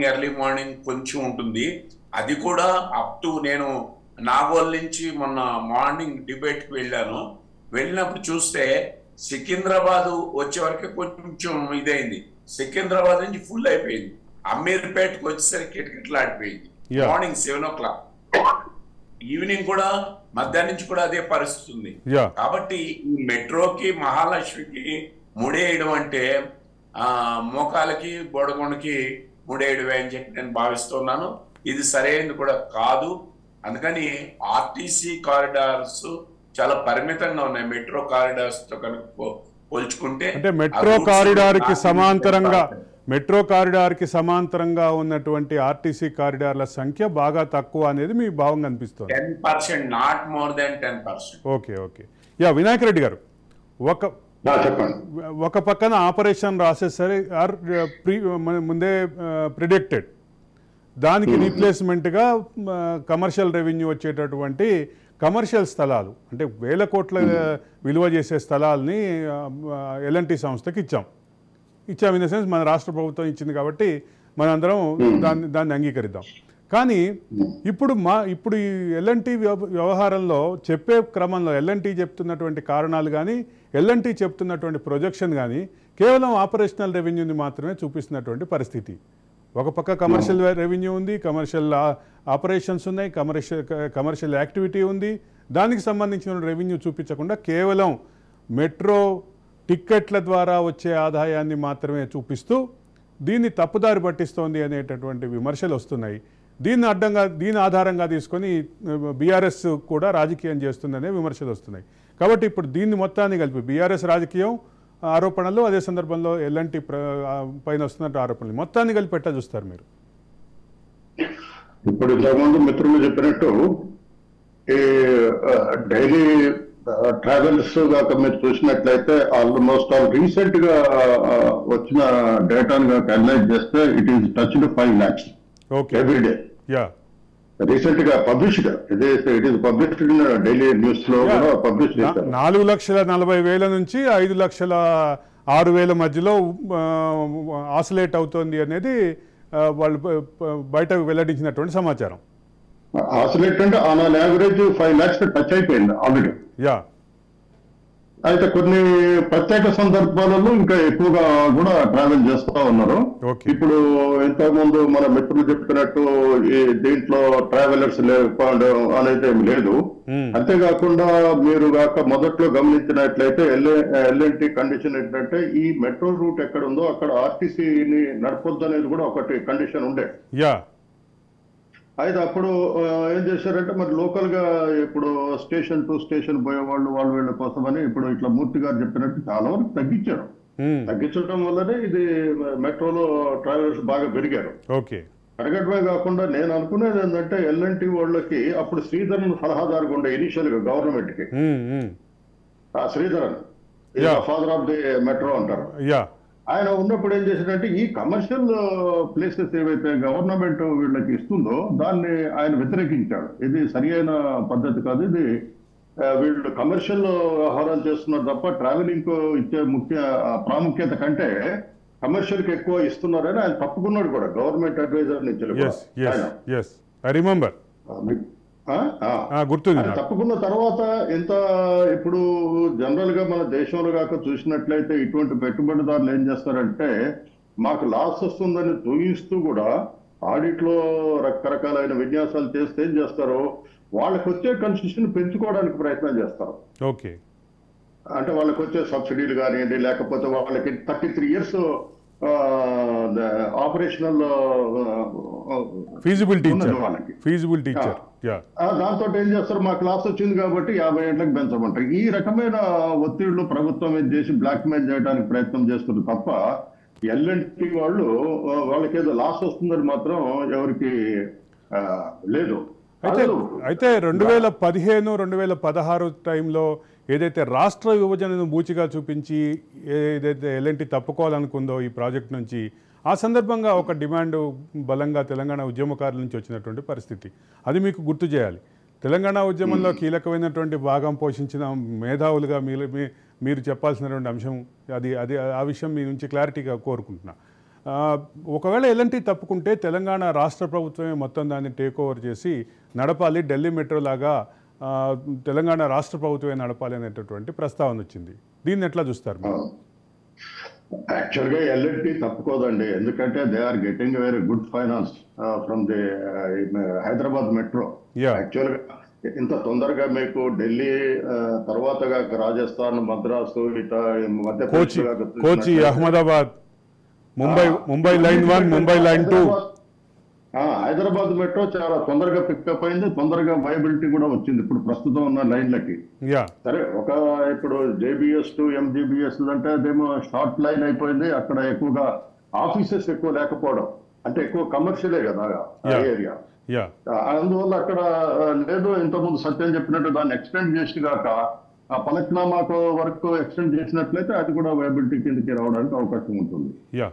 ఎర్లీ మార్నింగ్ కొంచెం ఉంటుంది. అది కూడా అప్ టు, నేను నాగోల్ నుంచి మొన్న మార్నింగ్ డిబేట్ కి వెళ్ళినప్పుడు చూస్తే సికింద్రాబాద్ వచ్చే వరకు కొంచెం ఇదైంది. సికింద్రాబాద్ నుంచి ఫుల్ అయిపోయింది. అమీర్పేటకు వచ్చేసరికి కిటకిటలాడిపోయింది. మార్నింగ్ 7 o'clock, ఈవినింగ్ కూడా మధ్యాహ్నం నుంచి కూడా అదే పరిస్థితి ఉంది. కాబట్టి ఈ మెట్రోకి మహాలక్ష్మికి ముడేయడం అంటే మోకాలకి బోడగొండకి ముడేయడమే అని చెప్పి నేను భావిస్తున్నాను. ఇది సరైనది కూడా కాదు. అందుకని ఆర్టీసీ కారిడార్స్ చాలా పరిమితంగా ఉన్నాయి మెట్రో కారిడార్స్ తో కనుక పోల్చుకుంటే. అంటే మెట్రో కారిడార్ కి సమాంతరంగా ఉన్నటువంటి ఆర్టీసీ కారిడార్ల సంఖ్య బాగా తక్కువ అనేది మీ భావం కనిపిస్తుంది. 10%, not more than 10%. Okay. Vinayak Reddy గారు, ఒక పక్కన ఆపరేషన్ రాసేసరి ముందే ప్రిడిక్టెడ్, దానికి రీప్లేస్మెంట్గా కమర్షియల్ రెవెన్యూ వచ్చేటటువంటి కమర్షియల్ స్థలాలు అంటే 1000 కోట్ల విలువ చేసే స్థలాల్ని L&T సంస్థకి ఇచ్చాం ఇన్ ద సెన్స్ మన రాష్ట్ర ప్రభుత్వం ఇచ్చింది కాబట్టి మనందరం దాన్ని అంగీకరిద్దాం. కానీ ఇప్పుడు ఈ L&T వ్యవహారంలో చెప్పే క్రమంలో L&T చెప్తున్నటువంటి కారణాలు కానీ L&T చెప్తున్నటువంటి ప్రొజెక్షన్ కానీ కేవలం ఆపరేషనల్ రెవెన్యూని మాత్రమే చూపిస్తున్నటువంటి పరిస్థితి. ఒక పక్క కమర్షియల్ రెవెన్యూ ఉంది, కమర్షియల్ ఆపరేషన్స్ ఉన్నాయి, కమర్షియల్ యాక్టివిటీ ఉంది. దానికి సంబంధించిన రెవెన్యూ చూపించకుండా కేవలం మెట్రో టిక్కెట్ల ద్వారా వచ్చే ఆదాయాన్ని మాత్రమే చూపిస్తూ దీన్ని తప్పుదారి పట్టిస్తోంది అనేటటువంటి విమర్శలు వస్తున్నాయి. దీని ఆధారంగా తీసుకొని బీఆర్ఎస్ కూడా రాజకీయం చేస్తుందనే విమర్శలు వస్తున్నాయి. కాబట్టి ఇప్పుడు దీన్ని మొత్తాన్ని కలిపి బీఆర్ఎస్ రాజకీయం ఆరోపణలు, అదే సందర్భంలో L&T పైన వస్తున్నట్టు ఆరోపణలు మొత్తాన్ని కలిపి ఎట్లా చూస్తారు మీరు? ఇప్పుడు ఇంతకుముందు మిత్రులు చెప్పినట్టు డైలీ ట్రావెల్స్ కాక మీరు చూసినట్లయితే ఆల్మోస్ట్ రీసెంట్ గా వచ్చిన డేటాను అనలైజ్ చేస్తే it is touched 5 lakhs every day. Recent గా published, it is published daily news లో కూడా పబ్లిష్ చేశారు. 4,40,000 నుంచి 5,00,000 6,000 మధ్యలో ఆసిలేట్ అవుతోంది అనేది వాళ్ళు బయట వెల్లడించినటువంటి సమాచారం. ఆసిలేట్ అంటే ఆన్ యావరేజ్ 5 lakhs టచ్ అయిపోయింది ఆల్రెడీ. యా, అయితే కొన్ని ప్రత్యేక సందర్భాలలో ఇంకా ఎక్కువగా కూడా ట్రావెల్ చేస్తూ ఉన్నారు. ఇప్పుడు ఇంతకుముందు మన మిత్రులు చెప్పినట్టు ఈ దీంట్లో ట్రావెలర్స్ లేకపోవడం అనేది ఏమి లేదు. అంతేకాకుండా మీరు కాక మొదట్లో గమనించినట్లయితే ఎల్ఎన్టీ కండిషన్ ఏంటంటే ఈ మెట్రో రూట్ ఎక్కడ ఉందో అక్కడ ఆర్టీసీని నడపొద్దు అనేది కూడా ఒకటి కండిషన్ ఉండే. అయితే అప్పుడు ఏం చేశారంటే మరి లోకల్ గా ఇప్పుడు స్టేషన్ టు స్టేషన్ పోయేవాళ్ళు వాళ్ళు వీళ్ళ కోసమని ఇప్పుడు ఇట్లా మూర్తి గారు చెప్పినట్టు చాలా వరకు తగ్గించారు. తగ్గించడం వల్లనే ఇది మెట్రోలో ట్రావెలర్స్ బాగా పెరిగారు. పెరగడమే కాకుండా నేను అనుకునేది ఏంటంటే ఎల్ఎన్టీ వాళ్ళకి అప్పుడు శ్రీధరన్ సలహాదారుగా ఉండే ఇనిషియల్ గా గవర్నమెంట్ కి, ఆ Sridharan father of the metro అంటారు. ఆయన ఉన్నప్పుడు ఏం చేశాడంటే ఈ కమర్షియల్ ప్లేసెస్ ఏవైతే గవర్నమెంట్ వీళ్ళకి ఇస్తుందో దాన్ని ఆయన వ్యతిరేకించాడు. ఇది సరి అయిన పద్ధతి కాదు, ఇది వీళ్ళు కమర్షియల్ వ్యవహారాలు చేస్తున్నారు తప్ప ట్రావెలింగ్ ఇచ్చే ప్రాముఖ్యత కంటే కమర్షియల్ కి ఎక్కువ ఇస్తున్నారని ఆయన తప్పుకున్నాడు కూడా గవర్నమెంట్ అడ్వైజర్ నుంచి. తప్పుకున్న తర్వాత ఎంత ఇప్పుడు జనరల్ గా మన దేశంలో కాక చూసినట్లయితే ఇటువంటి పెట్టుబడిదారులు ఏం చేస్తారంటే మాకు లాస్ వస్తుందని చూపిస్తూ కూడా ఆడిట్ లో రకరకాలైన విన్యాసాలు చేస్తే ఏం చేస్తారు, వాళ్ళకి వచ్చే కన్సెషన్ పెంచుకోవడానికి ప్రయత్నం చేస్తారు. అంటే వాళ్ళకి వచ్చే సబ్సిడీలు కానివ్వండి, లేకపోతే వాళ్ళకి 33 years ఆపరేషనల్ ఫీజిబిలిటీ దాంతో ఏం చేస్తారు, మా క్లాస్ వచ్చింది కాబట్టి 50 ఏళ్ళకి పెంచమంటారు. ఈ రకమైన ఒత్తిళ్లు ప్రభుత్వం ఏం చేసి బ్లాక్ మెయిల్ చేయడానికి ప్రయత్నం చేస్తున్నారు తప్ప ఎల్ఎన్టీ వాళ్ళకేదో లాస్ వస్తుందని మాత్రం ఎవరికి లేదు. అయితే 2015, 2016 టైంలో ఏదైతే రాష్ట్ర విభజనను బూచిగా చూపించి ఏదైతే ఎల్ఎన్టీ తప్పుకోవాలనుకుందో ఈ ప్రాజెక్ట్ నుంచి, ఆ సందర్భంగా ఒక డిమాండ్ బలంగా తెలంగాణ ఉద్యమకారుల నుంచి వచ్చినటువంటి పరిస్థితి, అది మీకు గుర్తు చేయాలి. తెలంగాణ ఉద్యమంలో కీలకమైనటువంటి భాగం పోషించిన మేధావులుగా మీరు చెప్పాల్సినటువంటి అంశం అది అది ఆ విషయం మీ నుంచి క్లారిటీగా కోరుకుంటున్నా. ఒకవేళ ఎల్ఎన్టీ తప్పుకుంటే తెలంగాణ రాష్ట్ర ప్రభుత్వమే మొత్తం దాన్ని టేక్ ఓవర్ చేసి నడపాలి, ఢిల్లీ మెట్రో లాగా తెలంగాణ రాష్ట్ర ప్రభుత్వమే నడపాలి అనేటటువంటి ప్రస్తావన వచ్చింది. దీన్ని ఎట్లా చూస్తారు? యాక్చువల్ గా ఎల్ఎన్టీ తప్పుకోదండి, ఎందుకంటే they are getting very good finance from the Hyderabad metro. Actual గా ఇంత తొందరగా మీకు ఢిల్లీ తర్వాత రాజస్థాన్, మద్రాసు, ఇట్లా Madhya Pradesh, Kochi, Ahmedabad, Mumbai line 1, Mumbai line 2, Hyderabad metro చాలా తొందరగా పికప్ అయింది, తొందరగా వైబిలిటీ కూడా వచ్చింది ఇప్పుడు ప్రస్తుతం ఉన్న లైన్లకి. సరే, ఇప్పుడు జేబీఎస్ టు ఎంజీబీఎస్ అంటే అదేమో షార్ట్ లైన్ అయిపోయింది. అక్కడ ఎక్కువగా ఆఫీసెస్ ఎక్కువ లేకపోవడం, అంటే ఎక్కువ కమర్షియలే కదా ఏరియా, అందువల్ల అక్కడ లేదు. ఇంతకుముందు సత్యం చెప్పినట్టు దాన్ని ఎక్స్టెండ్ చేసి కాక ఆ పలక్నామాకు వరకు ఎక్స్టెండ్ చేసినట్లయితే అది కూడా వైబిలిటీ కిందకి రావడానికి అవకాశం ఉంటుంది.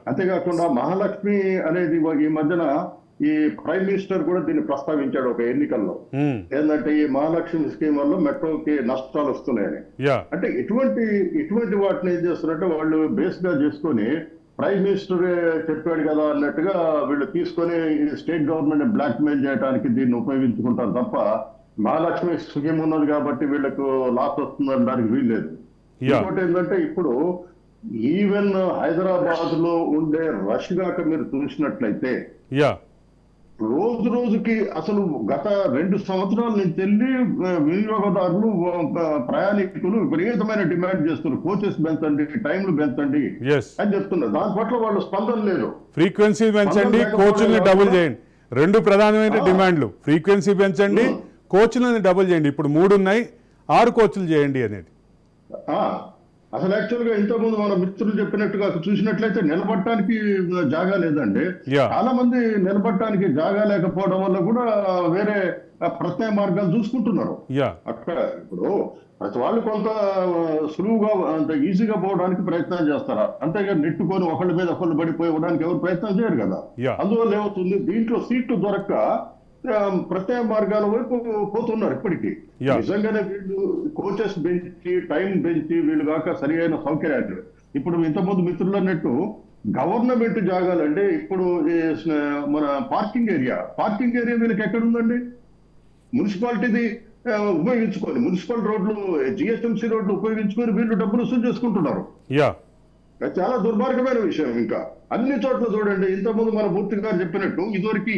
అంతేకాకుండా మహాలక్ష్మి అనేది ఈ మధ్యన ఈ ప్రైమ్ మినిస్టర్ కూడా దీన్ని ప్రస్తావించాడు ఒక ఎన్నికల్లో, ఏంటంటే ఈ మహాలక్ష్మి స్కీమ్ వల్ల మెట్రోకి నష్టాలు వస్తున్నాయని. అంటే ఇటువంటి వాటిని ఏం చేస్తున్నారంటే వాళ్ళు బేస్ గా చేసుకొని ప్రైమ్ మినిస్టర్ చెప్పాడు కదా అన్నట్టుగా వీళ్ళు తీసుకొని స్టేట్ గవర్నమెంట్ బ్లాక్ మెయిల్ చేయడానికి దీన్ని ఉపయోగించుకుంటారు తప్ప మహాలక్ష్మి స్కీమ్ ఉన్నది కాబట్టి వీళ్ళకు లాస్ వస్తుందని దానికి వీల్లేదు. ఇంకోటి ఏంటంటే ఇప్పుడు ఈవెన్ హైదరాబాద్ లో ఉండే రష్ గాక మీరు చూసినట్లయితే రోజుకి అసలు గత 2 సంవత్సరాల నుంచి వెళ్ళి వినియోగదారులు, ప్రయాణికులు విపరీతమైన డిమాండ్ చేస్తున్నారు, కోచెస్ పెంచండి, టైంలు పెంచండి అని చెప్తున్నారు. దాని పట్ల వాళ్ళు స్పందన లేదు. ఫ్రీక్వెన్సీ పెంచండి, కోచ్ని డబుల్ చేయండి, 2 ప్రధానమైన డిమాండ్లు. ఫ్రీక్వెన్సీ పెంచండి, కోచ్లను డబుల్ చేయండి. ఇప్పుడు 3 ఉన్నాయి, 6 కోచ్లు చేయండి అనేది. అసలు యాక్చువల్ గా ఇంతకుముందు మన మిత్రులు చెప్పినట్టుగా చూసినట్లయితే నిలబడటానికి జాగా లేదండి. చాలా మంది నిలబడటానికి జాగా లేకపోవడం వల్ల కూడా వేరే ప్రత్యామ్నాయ మార్గాలు చూసుకుంటున్నారు. అక్కడ ఇప్పుడు ప్రతి వాళ్ళు కొంత సులువుగా అంత ఈజీగా పోవడానికి ప్రయత్నం చేస్తారా, అంతేగా నెట్టుకొని ఒకళ్ళ మీద ఒకళ్ళు పడిపోయి ఇవ్వడానికి ఎవరు ప్రయత్నం చేయరు కదా. అందువల్ల ఏమవుతుంది, దీంట్లో సీట్లు దొరక్క ప్రత్యామ్నాయ మార్గాల వైపు పోతున్నారు. ఇప్పటికీ నిజంగానే వీళ్ళు కోచెస్ పెంచి, టైం పెంచి, వీళ్ళు కాక సరి అయిన సౌకర్యాలు ఇప్పుడు ఇంతకుముందు మిత్రులు అన్నట్టు గవర్నమెంట్ జాగాలంటే ఇప్పుడు మన పార్కింగ్ ఏరియా వీళ్ళకి ఎక్కడ ఉందండి? మున్సిపాలిటీది ఉపయోగించుకొని మున్సిపల్ రోడ్లు జిహెచ్ఎంసీ రోడ్లు ఉపయోగించుకొని వీళ్ళు డబ్బులు వసూలు చేసుకుంటున్నారు. చాలా దుర్మార్గమైన విషయం. ఇంకా అన్ని చోట్ల చూడండి, ఇంతకుముందు మన మూర్తి గారు చెప్పినట్టు ఇదివరకు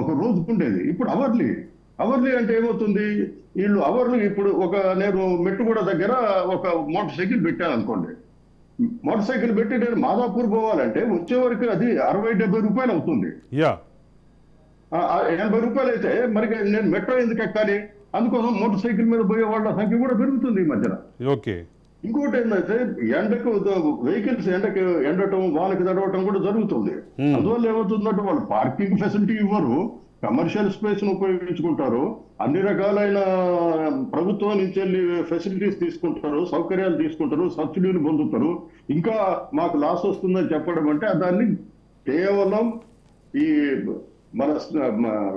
ఒక రోజుకు ఉండేది, ఇప్పుడు అవర్లీ అంటే ఏమవుతుంది? వీళ్ళు అవర్లు ఇప్పుడు నేను మెట్టుగూడ దగ్గర ఒక మోటార్ సైకిల్ పెట్టాను అనుకోండి. మోటార్ సైకిల్ పెట్టి నేను మాదాపూర్ పోవాలంటే వచ్చే వరకు అది 60-70 రూపాయలు అవుతుంది. 80 రూపాయలు అయితే మరి నేను మెట్రో ఎందుకు ఎక్కాలి? అందుకోసం మోటార్ సైకిల్ మీద పోయే వాళ్ళ సంఖ్య కూడా పెరుగుతుంది ఈ మధ్యన. ఇంకోటి ఏంటంటే ఎండకు వెహికల్స్ ఎండటం వాళ్ళకి తడవటం కూడా జరుగుతుంది. అందువల్ల ఏమవుతుందంటే వాళ్ళు పార్కింగ్ ఫెసిలిటీ ఇవ్వరు, కమర్షియల్ స్పేస్ ను ఉపయోగించుకుంటారు, అన్ని రకాలైన ప్రభుత్వం నుంచి వెళ్ళి ఫెసిలిటీస్ తీసుకుంటారు, సౌకర్యాలు తీసుకుంటారు, సబ్సిడీలు పొందుతారు. ఇంకా మాకు లాస్ వస్తుందని చెప్పడం అంటే దాన్ని కేవలం ఈ మన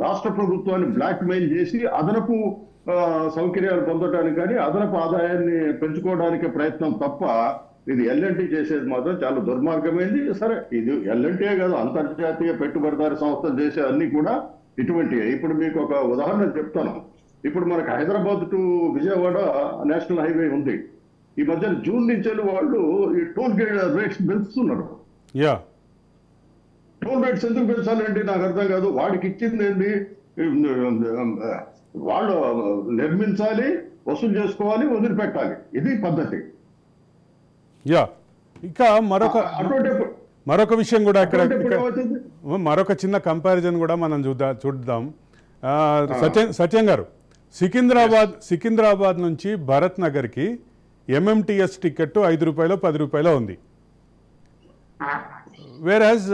రాష్ట్ర ప్రభుత్వాన్ని బ్లాక్ మెయిల్ చేసి అదనపు సౌకర్యాలు పొందడానికి కానీ అదనపు ఆదాయాన్ని పెంచుకోవడానికి ప్రయత్నం తప్ప ఇది ఎల్ఎన్టీ చేసేది మాత్రం చాలా దుర్మార్గమైంది. సరే, ఇది ఎల్ఎన్టీ కాదు, అంతర్జాతీయ పెట్టుబడిదారు సంస్థలు చేసే అన్ని కూడా ఇటువంటి. ఇప్పుడు మీకు ఒక ఉదాహరణ చెప్తాను. ఇప్పుడు మనకు Hyderabad to Vijayawada national highway ఉంది. ఈ మధ్య జూన్ నుంచి వాళ్ళు ఈ టోల్ గేట్ రేట్స్ పెంచుతున్నారు. టోల్ రేట్స్ ఎందుకు పెంచాలండి నాకు అర్థం కాదు. వాడికి ఇచ్చింది ఏంటి? వాళ్ళు నిర్మించాలి, వసూలు చేసుకోవాలి, వదిలిపెట్టాలి. ఇది పద్ధతి. ఇక మరొక విషయం కూడా ఇక్కడ మరొక చిన్న కంపారిజన్ కూడా మనం చూద్దాం. సత్యం గారు, సికింద్రాబాద్ నుంచి భరత్ నగర్కి ఎంఎంటీఎస్ టికెట్ 5 రూపాయలు 10 రూపాయలు ఉంది. వేరాజ్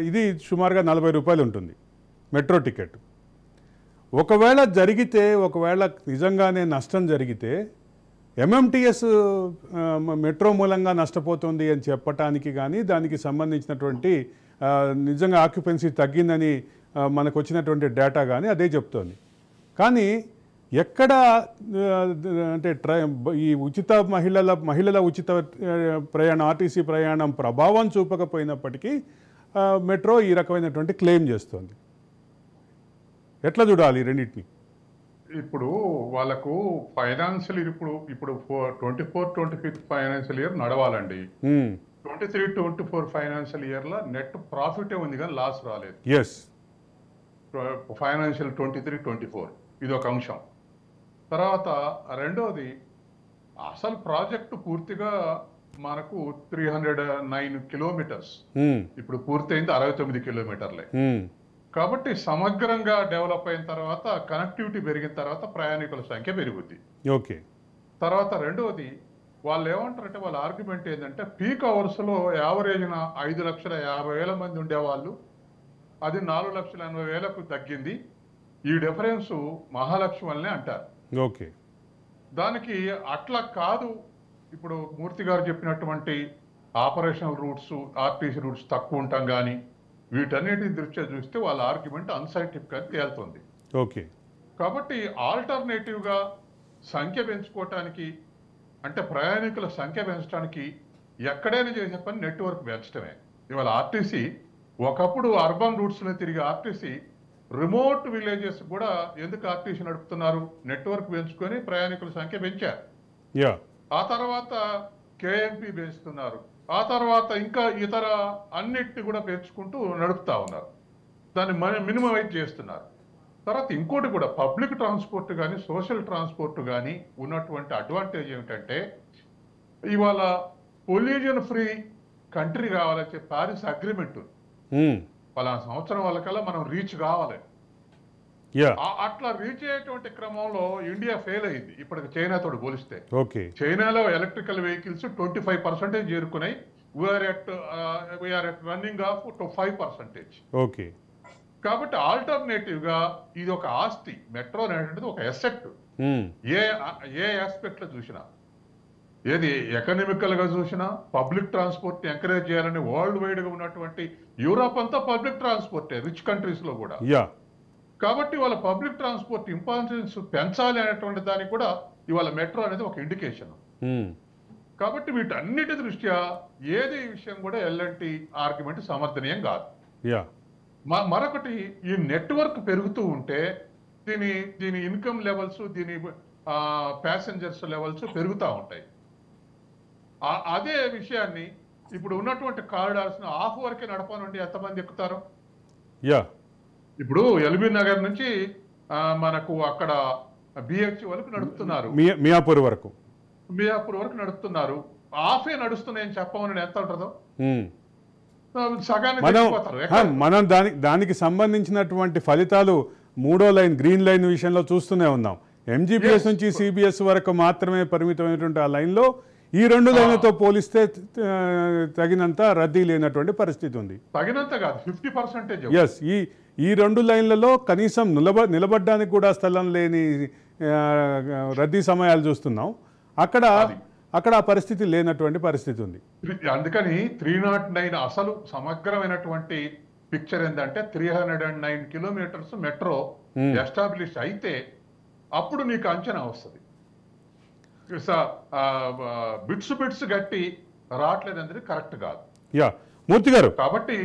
ఇది సుమారుగా 40 రూపాయలు ఉంటుంది మెట్రో టికెట్. ఒకవేళ నిజంగానే నష్టం జరిగితే ఎంఎంటీఎస్ మెట్రో మూలంగా నష్టపోతుంది అని చెప్పటానికి కానీ దానికి సంబంధించినటువంటి నిజంగా ఆక్యుపెన్సీ తగ్గిందని మనకు వచ్చినటువంటి డేటా కానీ అదే చెప్తోంది. కానీ ఎక్కడ అంటే ఈ మహిళల ఉచిత ప్రయాణం, ఆర్టీసీ ప్రయాణం ప్రభావం చూపకపోయినప్పటికీ మెట్రో ఈ రకమైనటువంటి క్లెయిమ్ చేస్తోంది. ఎట్లా చూడాలి రెండింటిని? ఇప్పుడు వాళ్ళకు ఫైనాన్షియల్ ఇప్పుడు 24-25 ఫైనాన్షియల్ ఇయర్ నడవాలండి. 23-24 ఫైనాన్షియల్ ఇయర్ లో నెట్ ప్రాఫిటే ఉంది కానీ లాస్ రాలేదు. ఫైనాన్షియల్ 23-24 ఇది ఒక అంశం. తర్వాత రెండోది, అసలు ప్రాజెక్టు పూర్తిగా మనకు 309 కిలోమీటర్స్, ఇప్పుడు పూర్తయింది 69 కిలోమీటర్లే. కాబట్టి సమగ్రంగా డెవలప్ అయిన తర్వాత, కనెక్టివిటీ పెరిగిన తర్వాత ప్రయాణికుల సంఖ్య పెరుగుద్ది. తర్వాత రెండోది, వాళ్ళు ఏమంటారంటే వాళ్ళ ఆర్గ్యుమెంట్ ఏంటంటే పీక్ అవర్స్ లో యావరేజ్న 5,50,000 మంది ఉండేవాళ్ళు, అది 4,80,000కు తగ్గింది. ఈ డిఫరెన్స్ మహాలక్ష్మి వల్లనే అంటారు. దానికి అట్లా కాదు. ఇప్పుడు మూర్తి గారు చెప్పినటువంటి ఆపరేషనల్ రూట్స్, ఆర్టీసీ రూట్స్ తక్కువ ఉంటాం కానీ వీటన్నిటి దృష్ట్యా చూస్తే వాళ్ళ ఆర్గ్యుమెంట్ అన్సైంటిఫిక్ అని తేలుతుంది. కాబట్టి ఆల్టర్నేటివ్ గా సంఖ్య పెంచుకోవటానికి, అంటే ప్రయాణికుల సంఖ్య పెంచడానికి ఎక్కడైనా చేసే పని నెట్వర్క్ పెంచడమే. ఇవాళ ఆర్టీసీ ఒకప్పుడు అర్బన్ రూట్స్ లో తిరిగే ఆర్టీసీ రిమోట్ విలేజెస్ కూడా ఎందుకు ఆర్టీసీ నడుపుతున్నారు? నెట్వర్క్ పెంచుకొని ప్రయాణికుల సంఖ్య పెంచారు. ఆ తర్వాత కేఎంపీ పెంచుతున్నారు. ఆ తర్వాత ఇంకా ఇతర అన్నిటిని కూడా పెంచుకుంటూ నడుపుతా ఉన్నారు. దాన్ని మినిమైజ్ చేస్తున్నారు. తర్వాత ఇంకోటి కూడా, పబ్లిక్ ట్రాన్స్పోర్ట్ కానీ సోషల్ ట్రాన్స్పోర్ట్ కానీ ఉన్నటువంటి అడ్వాంటేజ్ ఏమిటంటే ఇవాళ పొల్యూషన్ ఫ్రీ కంట్రీ కావాలని చెప్పి పారిస్ అగ్రిమెంట్ పలానా సంవత్సరం వాళ్ళకల్లా మనం రీచ్ కావాలి. అట్లా రీచ్ అయ్యేటువంటి క్రమంలో ఇండియా ఫెయిల్ అయింది ఇప్పటికి చైనాతో పోలిస్తే. చైనాలో ఎలక్ట్రికల్ వెహికల్స్ 25% చేరుకున్నాయి. We're at running off to 5%. కాబట్టి ఆల్టర్నేటివ్ గా ఇది ఒక ఆస్తి. మెట్రో అనేటువంటిది ఒక ఎసెట్. ఏ ఆస్పెక్ట్ లో చూసినా, ఏది ఎకనామికల్ గా చూసినా, పబ్లిక్ ట్రాన్స్పోర్ట్ ఎంకరేజ్ చేయాలని వరల్డ్ వైడ్ గా ఉన్నటువంటి యూరోప్ అంతా పబ్లిక్ ట్రాన్స్పోర్టే, రిచ్ కంట్రీస్ లో కూడా. కాబట్టి వాళ్ళ పబ్లిక్ ట్రాన్స్పోర్ట్ ఇంపార్టెన్స్ పెంచాలి అనేటువంటి దానికి కూడా ఇవాళ మెట్రో అనేది ఒక ఇండికేషన్. కాబట్టి వీటన్నిటి దృష్ట్యా ఏది విషయం కూడా ఎల్ఎన్టీ ఆర్గ్యుమెంట్ సమర్థనీయం కాదు. మరొకటి, ఈ నెట్వర్క్ పెరుగుతూ ఉంటే దీని ఇన్కమ్ లెవెల్స్, దీని ప్యాసింజర్స్ లెవెల్స్ పెరుగుతూ ఉంటాయి. అదే విషయాన్ని ఇప్పుడు ఉన్నటువంటి కారిడార్స్ హాఫ్ వరకే నడపనండి, ఎంతమంది ఎక్కుతారు? ఇప్పుడు ఎల్బీ నగర్ నుంచి మనకు అక్కడ బిహెచ్ వరకు నడుపుతున్నారు, మియాపూర్ వరకు నడుపుతున్నారు. హాఫే నడుస్తున్నాయని చెప్పమని ఎంత ఉంటుందో మనం దానికి సంబంధించినటువంటి ఫలితాలు 3వ లైన్ గ్రీన్ లైన్ విషయంలో చూస్తూనే ఉన్నాం. ఎంజీబీఎస్ నుంచి సిబిఎస్ వరకు మాత్రమే పరిమితమైనటువంటి ఆ లైన్లో ఈ 2 లైన్లతో పోలిస్తే తగినంత రద్దీ లేనటువంటి పరిస్థితి ఉంది. తగినంత కాదు, 50%. ఎస్, ఈ 2 లైన్లలో కనీసం నిలబడడానికి కూడా స్థలం లేని రద్దీ సమయాలు చూస్తున్నాం. అక్కడ ఆ పరిస్థితి లేనటువంటి పరిస్థితి ఉంది. అందుకని 309 అసలు సమగ్రమైనటువంటి పిక్చర్ ఏంటంటే 309 కిలోమీటర్స్ మెట్రో ఎస్టాబ్లిష్ అయితే అప్పుడు నీకు అంచనా వస్తుంది. బిట్స్ గట్టి రావట్లేదు అనేది కరెక్ట్ కాదు. మూర్తి గారు, కాబట్టి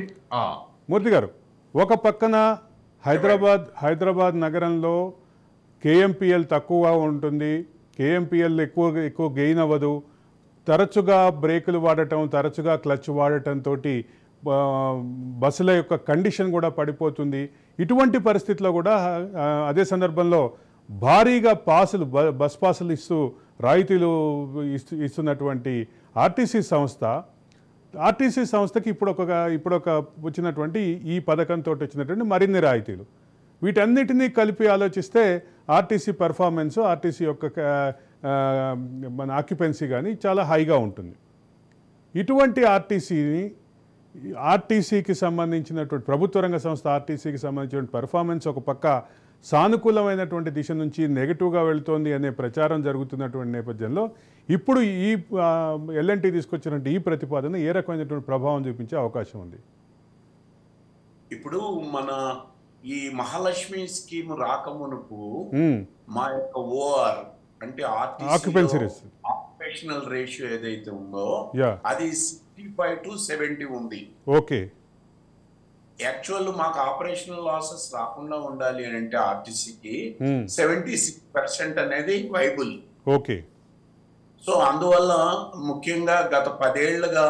ఒక పక్కన హైదరాబాద్ నగరంలో కేఎంపిఎల్ తక్కువగా ఉంటుంది, కేఎంపిఎల్ ఎక్కువ గెయిన్ అవ్వదు, తరచుగా బ్రేకులు వాడటం, తరచుగా క్లచ్ వాడటంతో బస్సుల యొక్క కండిషన్ కూడా పడిపోతుంది. ఇటువంటి పరిస్థితిలో కూడా అదే సందర్భంలో భారీగా బస్ పాసులు ఇస్తూ రాయితీలు ఇస్తున్నటువంటి ఆర్టీసీ సంస్థకి ఇప్పుడు ఒక వచ్చినటువంటి ఈ పథకంతో వచ్చినటువంటి మరిన్ని రాయితీలు, వీటన్నిటినీ కలిపి ఆలోచిస్తే ఆర్టీసీ పర్ఫార్మెన్స్, ఆర్టీసీ యొక్క మన ఆక్యుపెన్సీ కానీ చాలా హైగా ఉంటుంది. ఇటువంటి ఆర్టీసీకి సంబంధించినటువంటి ప్రభుత్వ రంగ సంస్థ ఆర్టీసీకి సంబంధించిన పర్ఫార్మెన్స్ ఒక పక్క సానుకూలమైనటువంటి దిశ నుంచి నెగటివ్గా వెళుతోంది అనే ప్రచారం జరుగుతున్నటువంటి నేపథ్యంలో ఇప్పుడు ఈ ఎల్ఎన్టీ తీసుకొచ్చినటువంటి ఈ ప్రతిపాదన ఏ రకమైనటువంటి ప్రభావం చూపించే అవకాశం ఉంది? ఇప్పుడు మన ఈ మహాలక్ష్మి స్కీమ్ రాకమునుపు మా యొక్క ఓఆర్ అంటే ఆక్యుపేషనల్ రేషియో ఏదైతే ఉందో అది 65 to 70 ఉంది. ఓకే, యాక్చువల్ మాకు ఆపరేషనల్ లాసెస్ రాకుండా ఉండాలి అని అంటే ఆర్టీసీకి 76% అనేది వైబుల్. ఓకే, సో అందువల్ల ముఖ్యంగా గత 10 ఏళ్లుగా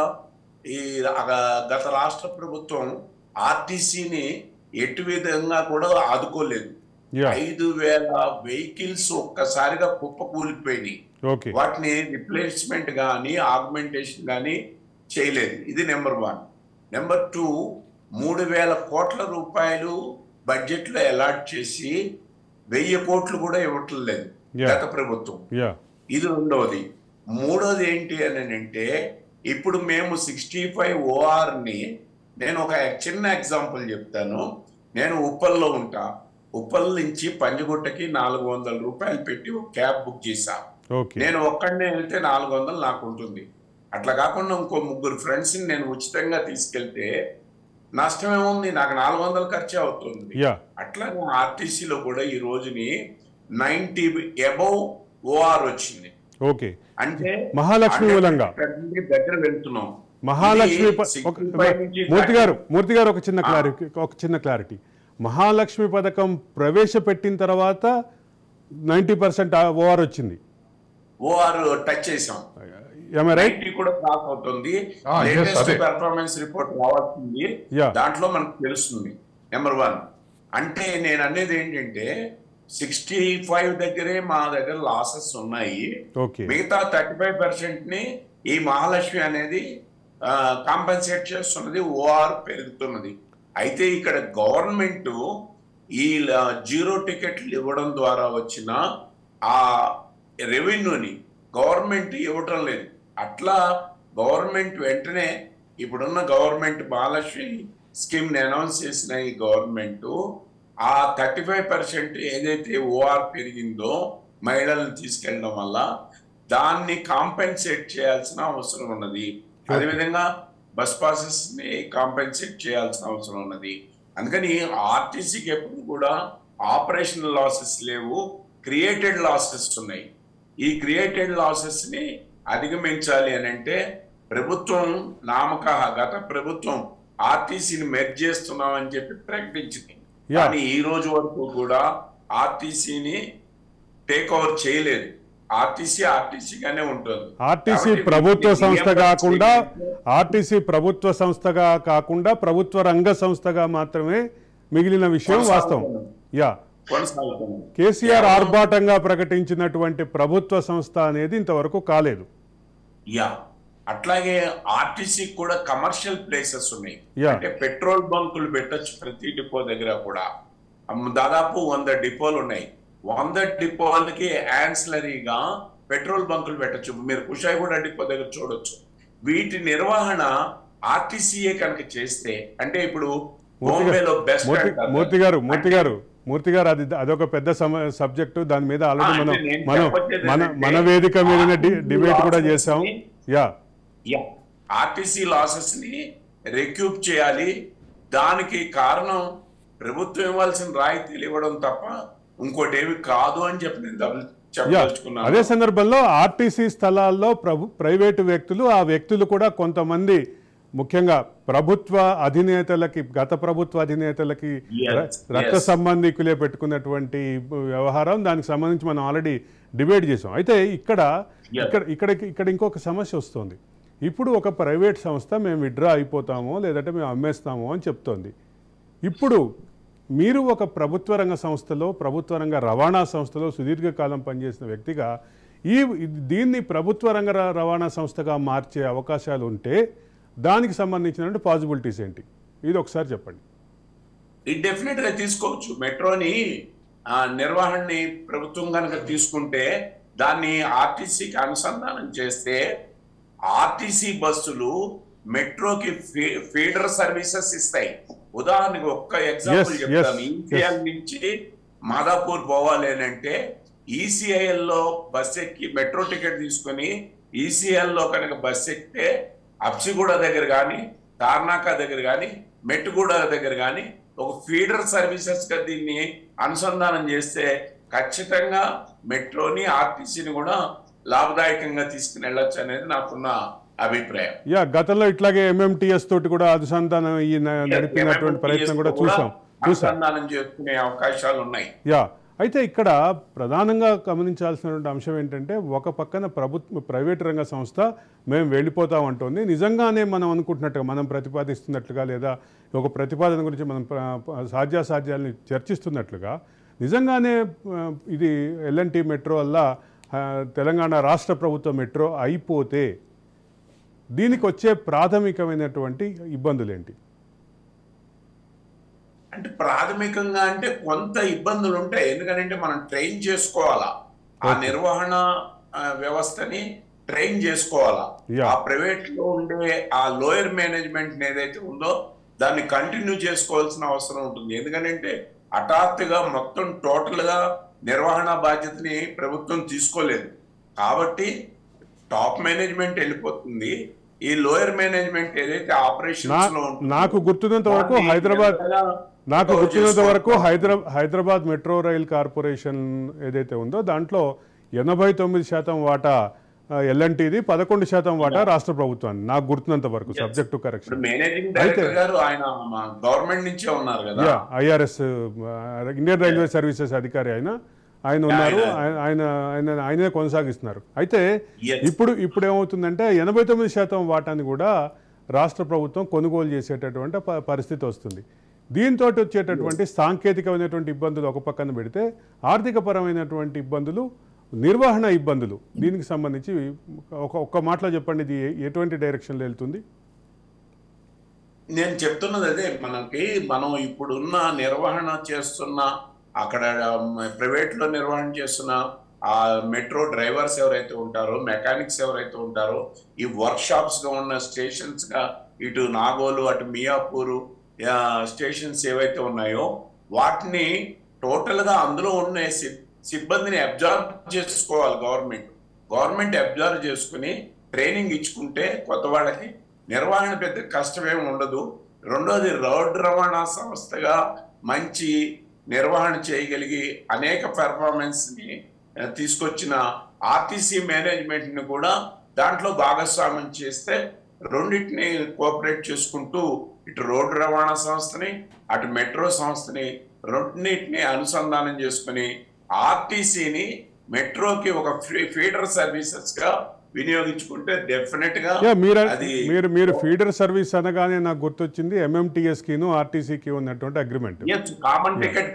గత రాష్ట్ర ప్రభుత్వం ఆర్టీసీని ఎటు విధంగా కూడా ఆదుకోలేదు. 5,000 వెహికల్స్ ఒక్కసారిగా కుప్పకూలిపోయినాయి. వాటిని రిప్లేస్మెంట్ కానీ ఆగ్మెంటేషన్ కానీ చేయలేదు. ఇది నెంబర్ 1. నెంబర్ 2, 3,000 కోట్ల రూపాయలు బడ్జెట్ లో అలాట్ చేసి 1,000 కోట్లు కూడా ఇవ్వటం లేదు గత ప్రభుత్వం. ఇది రెండవది. మూడోది ఏంటి అని అంటే ఇప్పుడు మేము 65 OR ని, నేను ఒక చిన్న ఎగ్జాంపుల్ చెప్తాను. నేను ఉప్పల్లో ఉంటా, ఉప్పల్ నుంచి పంజగుట్టకి 400 రూపాయలు పెట్టి ఒక క్యాబ్ బుక్ చేశా. నేను ఒక్కడనే వెళ్తే 400 నాకు ఉంటుంది. అట్లా కాకుండా ఇంకో 3 ఫ్రెండ్స్ ని నేను ఉచితంగా తీసుకెళ్తే నష్టం ఏముంది, నాకు 400 ఖర్చు అవుతుంది. అట్లానే ఆర్టీసీలో కూడా ఈ రోజుని 90 అబౌవ్ OR వచ్చింది. ఓకే, అంటే మహాలక్ష్మి దగ్గర వెళ్తున్నాం. మహాలక్ష్మి మూర్తి గారు ఒక చిన్న క్లారిటీ. మహాలక్ష్మి పథకం ప్రవేశపెట్టిన తర్వాత 90% OR వచ్చింది. OR టచ్ చేసాం, కూడా క్రాస్ అవుతుంది. లేటెస్ట్ పెర్ఫార్మెన్స్ రిపోర్ట్ రావాల్సింది, దాంట్లో మనకు తెలుస్తుంది. నెంబర్ 1 అంటే నేను అనేది ఏంటంటే 65 దగ్గరే మా దగ్గర లాసెస్ ఉన్నాయి. మిగతా 35% ని ఈ మహాలక్ష్మి అనేది కాంపెన్సేట్ చేస్తున్నది, OR పెరుగుతున్నది. అయితే ఇక్కడ గవర్నమెంట్ ఈ 0 టికెట్లు ఇవ్వడం ద్వారా వచ్చిన ఆ రెవెన్యూని గవర్నమెంట్ ఇవ్వటం లేదు. అట్లా గవర్నమెంట్ వెంటనే ఇప్పుడున్న గవర్నమెంట్ మహాలక్ష్మి స్కీమ్ ని అనౌన్స్ చేసిన ఈ గవర్నమెంట్ ఆ 35% ఏదైతే OR పెరిగిందో మహిళలను తీసుకెళ్ళడం వల్ల దాన్ని కాంపెన్సేట్ చేయాల్సిన అవసరం ఉన్నది. అదేవిధంగా బస్ పాసెస్ ని కాంపెన్సేట్ చేయాల్సిన అవసరం ఉన్నది. అందుకని ఆర్టీసీకి ఎప్పుడు కూడా ఆపరేషనల్ లాసెస్ లేవు, క్రియేటెడ్ లాసెస్ ఉన్నాయి. ఈ క్రియేటెడ్ లాసెస్ ని అధిగమించాలి అని అంటే ప్రభుత్వం గత ప్రభుత్వం ఆర్టీసీని మెర్జ్ చేస్తున్నామని చెప్పి ప్రకటించింది. కానీ ఈ రోజు వరకు కూడా ఆర్టీసీని టేక్ ఓవర్ చేయలేదు. ఆర్టీసీగానే ఉంటుంది. ఆర్టీసీ ప్రభుత్వ సంస్థగా కాకుండా ప్రభుత్వ రంగ సంస్థగా మాత్రమే మిగిలిన విషయం వాస్తవం. కేసీఆర్ ఆర్భాటంగా ప్రకటించినటువంటి ప్రభుత్వ సంస్థ అనేది ఇంతవరకు కాలేదు. అట్లాగే ఆర్టీసీ కూడా కమర్షియల్ ప్లేసెస్ ఉన్నాయి. అంటే పెట్రోల్ బంకులు పెట్టచ్చు ప్రతి డిపో దగ్గర కూడా. దాదాపు 100 డిపోలు ఉన్నాయి. 100 డిపోలకి యాన్సిలరీగా పెట్రోల్ బంకులు పెట్టచ్చు. మీరు కుషాయిగూడ డిపో దగ్గర చూడొచ్చు. వీటి నిర్వహణ ఆర్టీసీఏ కనుక చేస్తే, అంటే ఇప్పుడు బాంబేలో బెస్ట్ మూర్తి గారు అదొక పెద్ద సబ్జెక్టు. దాని మీద ఆల్రెడీ మన వేదిక మీద డిబేట్ కూడా చేసాం. ఆర్టీసీ లాసెస్ ని రిక్యూప్ చేయాలి. దానికి కారణం ప్రభుత్వం ఇవ్వాల్సిన రాయితీలు ఇవ్వడం తప్ప ఇంకోటి ఏమి కాదు అని చెప్పి నేను చెప్పదలుచుకున్నాను. అదే సందర్భంలో ఆర్టీసీ స్థలాల్లో ప్రైవేటు వ్యక్తులు, ఆ వ్యక్తులు కూడా కొంతమంది ముఖ్యంగా ప్రభుత్వ అధినేతలకి, గత ప్రభుత్వ అధినేతలకి రక్త సంబంధికులే పెట్టుకున్నటువంటి వ్యవహారం. దానికి సంబంధించి మనం ఆల్రెడీ డిబేట్ చేసాం. అయితే ఇక్కడ ఇంకొక సమస్య వస్తుంది. ఇప్పుడు ఒక ప్రైవేట్ సంస్థ మేము విత్డ్రా అయిపోతామో లేదంటే మేము అమ్మేస్తామో అని చెప్తోంది. ఇప్పుడు మీరు ఒక ప్రభుత్వ రంగ సంస్థలో, ప్రభుత్వ రంగ రవాణా సంస్థలో సుదీర్ఘకాలం పనిచేసిన వ్యక్తిగా దీన్ని ప్రభుత్వ రంగ రవాణా సంస్థగా మార్చే అవకాశాలు ఉంటే దానికి సంబంధించిన పాసిబిలిటీస్ ఏంటి? ఇది ఒకసారి చెప్పండి. డెఫినెట్ గా తీసుకోవచ్చు. మెట్రోని నిర్వహణని ప్రభుత్వం కనుక తీసుకుంటే, దాన్ని ఆర్టీసీకి అనుసంధానం చేస్తే, ఆర్టీసీ బస్సులు మెట్రోకి ఫీడర్ సర్వీసెస్ ఇస్తాయి. ఉదాహరణకు ఒక్క ఎగ్జాంపుల్ చెప్తాను. ఈసీఐఎల్ నుంచి మాదాపూర్ పోవాలి అంటే ఈసీఐఎల్ లో బస్ ఎక్కి మెట్రో టికెట్ తీసుకుని ఈసీఐఎల్ లో కనుక బస్ ఎక్కితే అప్సిగూడ దగ్గర కానీ, తార్నాక దగ్గర కానీ, మెట్టుగూడ దగ్గర కానీ ఒక ఫీడర్ సర్వీసెస్ గా దీన్ని అనుసంధానం చేస్తే ఖచ్చితంగా మెట్రోని, ఆర్టీసీని కూడా లాభదాయకంగా తీసుకుని వెళ్ళొచ్చు అనేది నాకున్న అభిప్రాయం. గతంలో ఇట్లాగే ఎంఎంటీఎస్ తోటి కూడా అనుసంధానం నడిపినటువంటి ప్రయత్నం కూడా చూసాం. అనుసంధానం చేసుకునే అవకాశాలు ఉన్నాయి. అయితే ఇక్కడ ప్రధానంగా గమనించాల్సినటువంటి అంశం ఏంటంటే, ఒక పక్కన ప్రైవేట్ రంగ సంస్థ మేము వెళ్ళిపోతామంటోంది. నిజంగానే మనం అనుకుంటున్నట్టుగా, మనం ప్రతిపాదిస్తున్నట్లుగా, లేదా ఒక ప్రతిపాదన గురించి మనం సాధ్యాసాధ్యాలని చర్చిస్తున్నట్లుగా నిజంగానే ఇది ఎల్ఎన్టీ మెట్రో వల్ల తెలంగాణ రాష్ట్ర ప్రభుత్వ మెట్రో అయిపోతే దీనికి వచ్చే ప్రాథమికమైనటువంటి ఇబ్బందులు ఏంటి? అంటే ప్రాథమికంగా అంటే కొంత ఇబ్బందులు ఉంటాయి. ఎందుకంటే మనం ట్రైన్ చేసుకోవాలా, ఆ నిర్వహణ వ్యవస్థని ట్రైన్ చేసుకోవాలా. ఆ ప్రైవేట్ లో ఉండే ఆ లోయర్ మేనేజ్మెంట్ ఏదైతే ఉందో దాన్ని కంటిన్యూ చేసుకోవాల్సిన అవసరం ఉంటుంది. ఎందుకంటే హఠాత్తుగా మొత్తం టోటల్ గా నిర్వహణ బాధ్యతని ప్రభుత్వం తీసుకోలేదు కాబట్టి టాప్ మేనేజ్మెంట్ వెళ్ళిపోతుంది. ఈ లోయర్ మేనేజ్మెంట్ ఏదైతే ఆపరేషన్స్ లో నాకు గుర్తున్నంత వరకు హైదరాబాద్ మెట్రో రైల్ కార్పొరేషన్ ఏదైతే ఉందో దాంట్లో 89% వాటా ఎల్ఎన్టీది, 11% వాటా రాష్ట్ర ప్రభుత్వాన్ని, నాకు గుర్తున్నంత వరకు. Subject to correction. Managing director గారు ఆయన గవర్నమెంట్ నుంచే ఉన్నారు కదా, ఐఆర్ఎస్ ఇండియన్ రైల్వే సర్వీసెస్ అధికారి ఆయన ఉన్నారు. ఆయనే కొనసాగిస్తున్నారు. అయితే ఇప్పుడు ఏమవుతుందంటే 89% వాటాన్ని కూడా రాష్ట్ర ప్రభుత్వం కొనుగోలు చేసేటటువంటి పరిస్థితి వస్తుంది. దీంతో వచ్చేటటువంటి సాంకేతికమైనటువంటి ఇబ్బందులు ఒక పక్కన పెడితే, ఆర్థిక పరమైనటువంటి ఇబ్బందులు, నిర్వహణ ఇబ్బందులు, దీనికి సంబంధించి ఒక్క మాటలో చెప్పండి, ఇది ఎటువంటి డైరెక్షన్లో వెళ్తుంది? నేను చెప్తున్నది అదే. మనం ఇప్పుడున్న నిర్వహణ చేస్తున్న, అక్కడ ప్రైవేట్ లో నిర్వహణ చేస్తున్న ఆ మెట్రో డ్రైవర్స్ ఎవరైతే ఉంటారో, మెకానిక్స్ ఎవరైతే ఉంటారో, ఈ వర్క్ షాప్స్ గా ఉన్న స్టేషన్స్ గా ఇటు నాగోలు అటు మియాపూరు స్టేషన్స్ ఏవైతే ఉన్నాయో వాటిని టోటల్ గా అందులో ఉన్న సిబ్బందిని అబ్జర్వ్ చేసుకోవాలి గవర్నమెంట్ అబ్జర్వ్ చేసుకుని ట్రైనింగ్ ఇచ్చుకుంటే కొత్త వాళ్ళకి నిర్వహణ పెద్ద కష్టమేమి ఉండదు. రెండోది, రోడ్డు రవాణా సంస్థగా మంచి నిర్వహణ చేయగలిగి అనేక పెర్ఫార్మెన్స్ ని తీసుకొచ్చిన ఆర్టీసీ మేనేజ్మెంట్ ని కూడా దాంట్లో భాగస్వామ్యం చేస్తే రెండింటిని కోఆపరేట్ చేసుకుంటూ ఇటు రోడ్డు రవాణా సంస్థని అటు మెట్రో సంస్థని రెండింటిని అనుసంధానం చేసుకుని ఆర్టీసీని మెట్రోకి ఒక ఫీడర్ సర్వీసెస్ గా వినియోగించుకుంటే డెఫినెట్ గా మీరు ఫీడర్ సర్వీస్ అనగానే నాకు గుర్తొచ్చింది MMTS కిను ఆర్టీసీకి ఉన్నటువంటి అగ్రిమెంట్. కామన్ టికెట్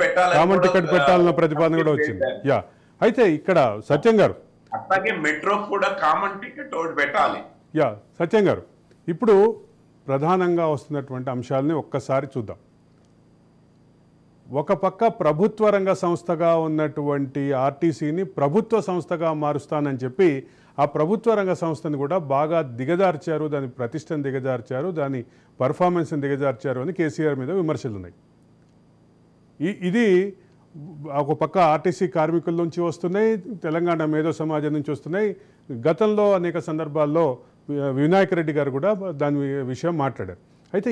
పెట్టాలన్న ప్రతిపాదన కూడా వచ్చింది. యా, అయితే ఇక్కడ సత్యం గారు అట్లాగే మెట్రో కూడా కామన్ టికెట్ ఒకటి పెట్టాలి. యా, సత్యం గారు ఇప్పుడు ప్రధానంగా వస్తున్నటువంటి అంశాలని ఒక్కసారి చూద్దాం. ఒక పక్క ప్రభుత్వ రంగ సంస్థగా ఉన్నటువంటి ఆర్టీసీని ప్రభుత్వ సంస్థగా మారుస్తానని చెప్పి ఆ ప్రభుత్వ రంగ సంస్థని కూడా బాగా దిగజార్చారు, దాని ప్రతిష్టను దిగజార్చారు, దాని పర్ఫార్మెన్స్ని దిగజార్చారు అని కేసీఆర్ మీద విమర్శలు ఉన్నాయి. ఇది ఒక పక్క ఆర్టీసీ కార్మికుల నుంచి వస్తున్నాయి, తెలంగాణ మేధో సమాజం నుంచి వస్తున్నాయి. గతంలో అనేక సందర్భాల్లో వినాయక్ రెడ్డి గారు కూడా దాని విషయం మాట్లాడారు. అయితే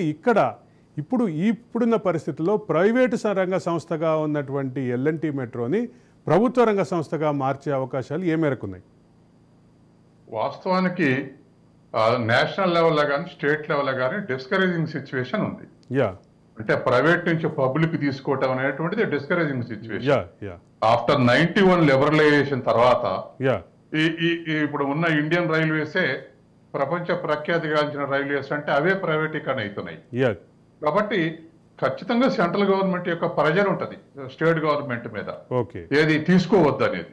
ఇప్పుడున్న పరిస్థితుల్లో ప్రైవేటు రంగ సంస్థగా ఉన్నటువంటి L&T మెట్రోని ప్రభుత్వ రంగ సంస్థగా మార్చే అవకాశాలు ఏ మేరకు ఉన్నాయి? వాస్తవానికి నేషనల్ లెవెల్లో కానీ స్టేట్ లెవెల్లో కానీ డిస్కరేజింగ్ సిచ్యువేషన్ ఉంది. అంటే ప్రైవేట్ నుంచి పబ్లిక్ తీసుకోవటం అనేటువంటిది డిస్కరేజింగ్ సిచ్యువేషన్. ఆఫ్టర్ 91 లిబరలైజేషన్ తర్వాత ఇప్పుడు ఉన్న ఇండియన్ రైల్వేసే ప్రపంచ ప్రఖ్యాతిగాంచిన రైల్వేస్ అంటే అవే ప్రైవేటీకరణ అవుతున్నాయి. కాబట్టి ఖచ్చితంగా సెంట్రల్ గవర్నమెంట్ యొక్క ప్రెజర్ ఉంటది స్టేట్ గవర్నమెంట్ మీద, ఏది తీసుకోవద్దు అనేది.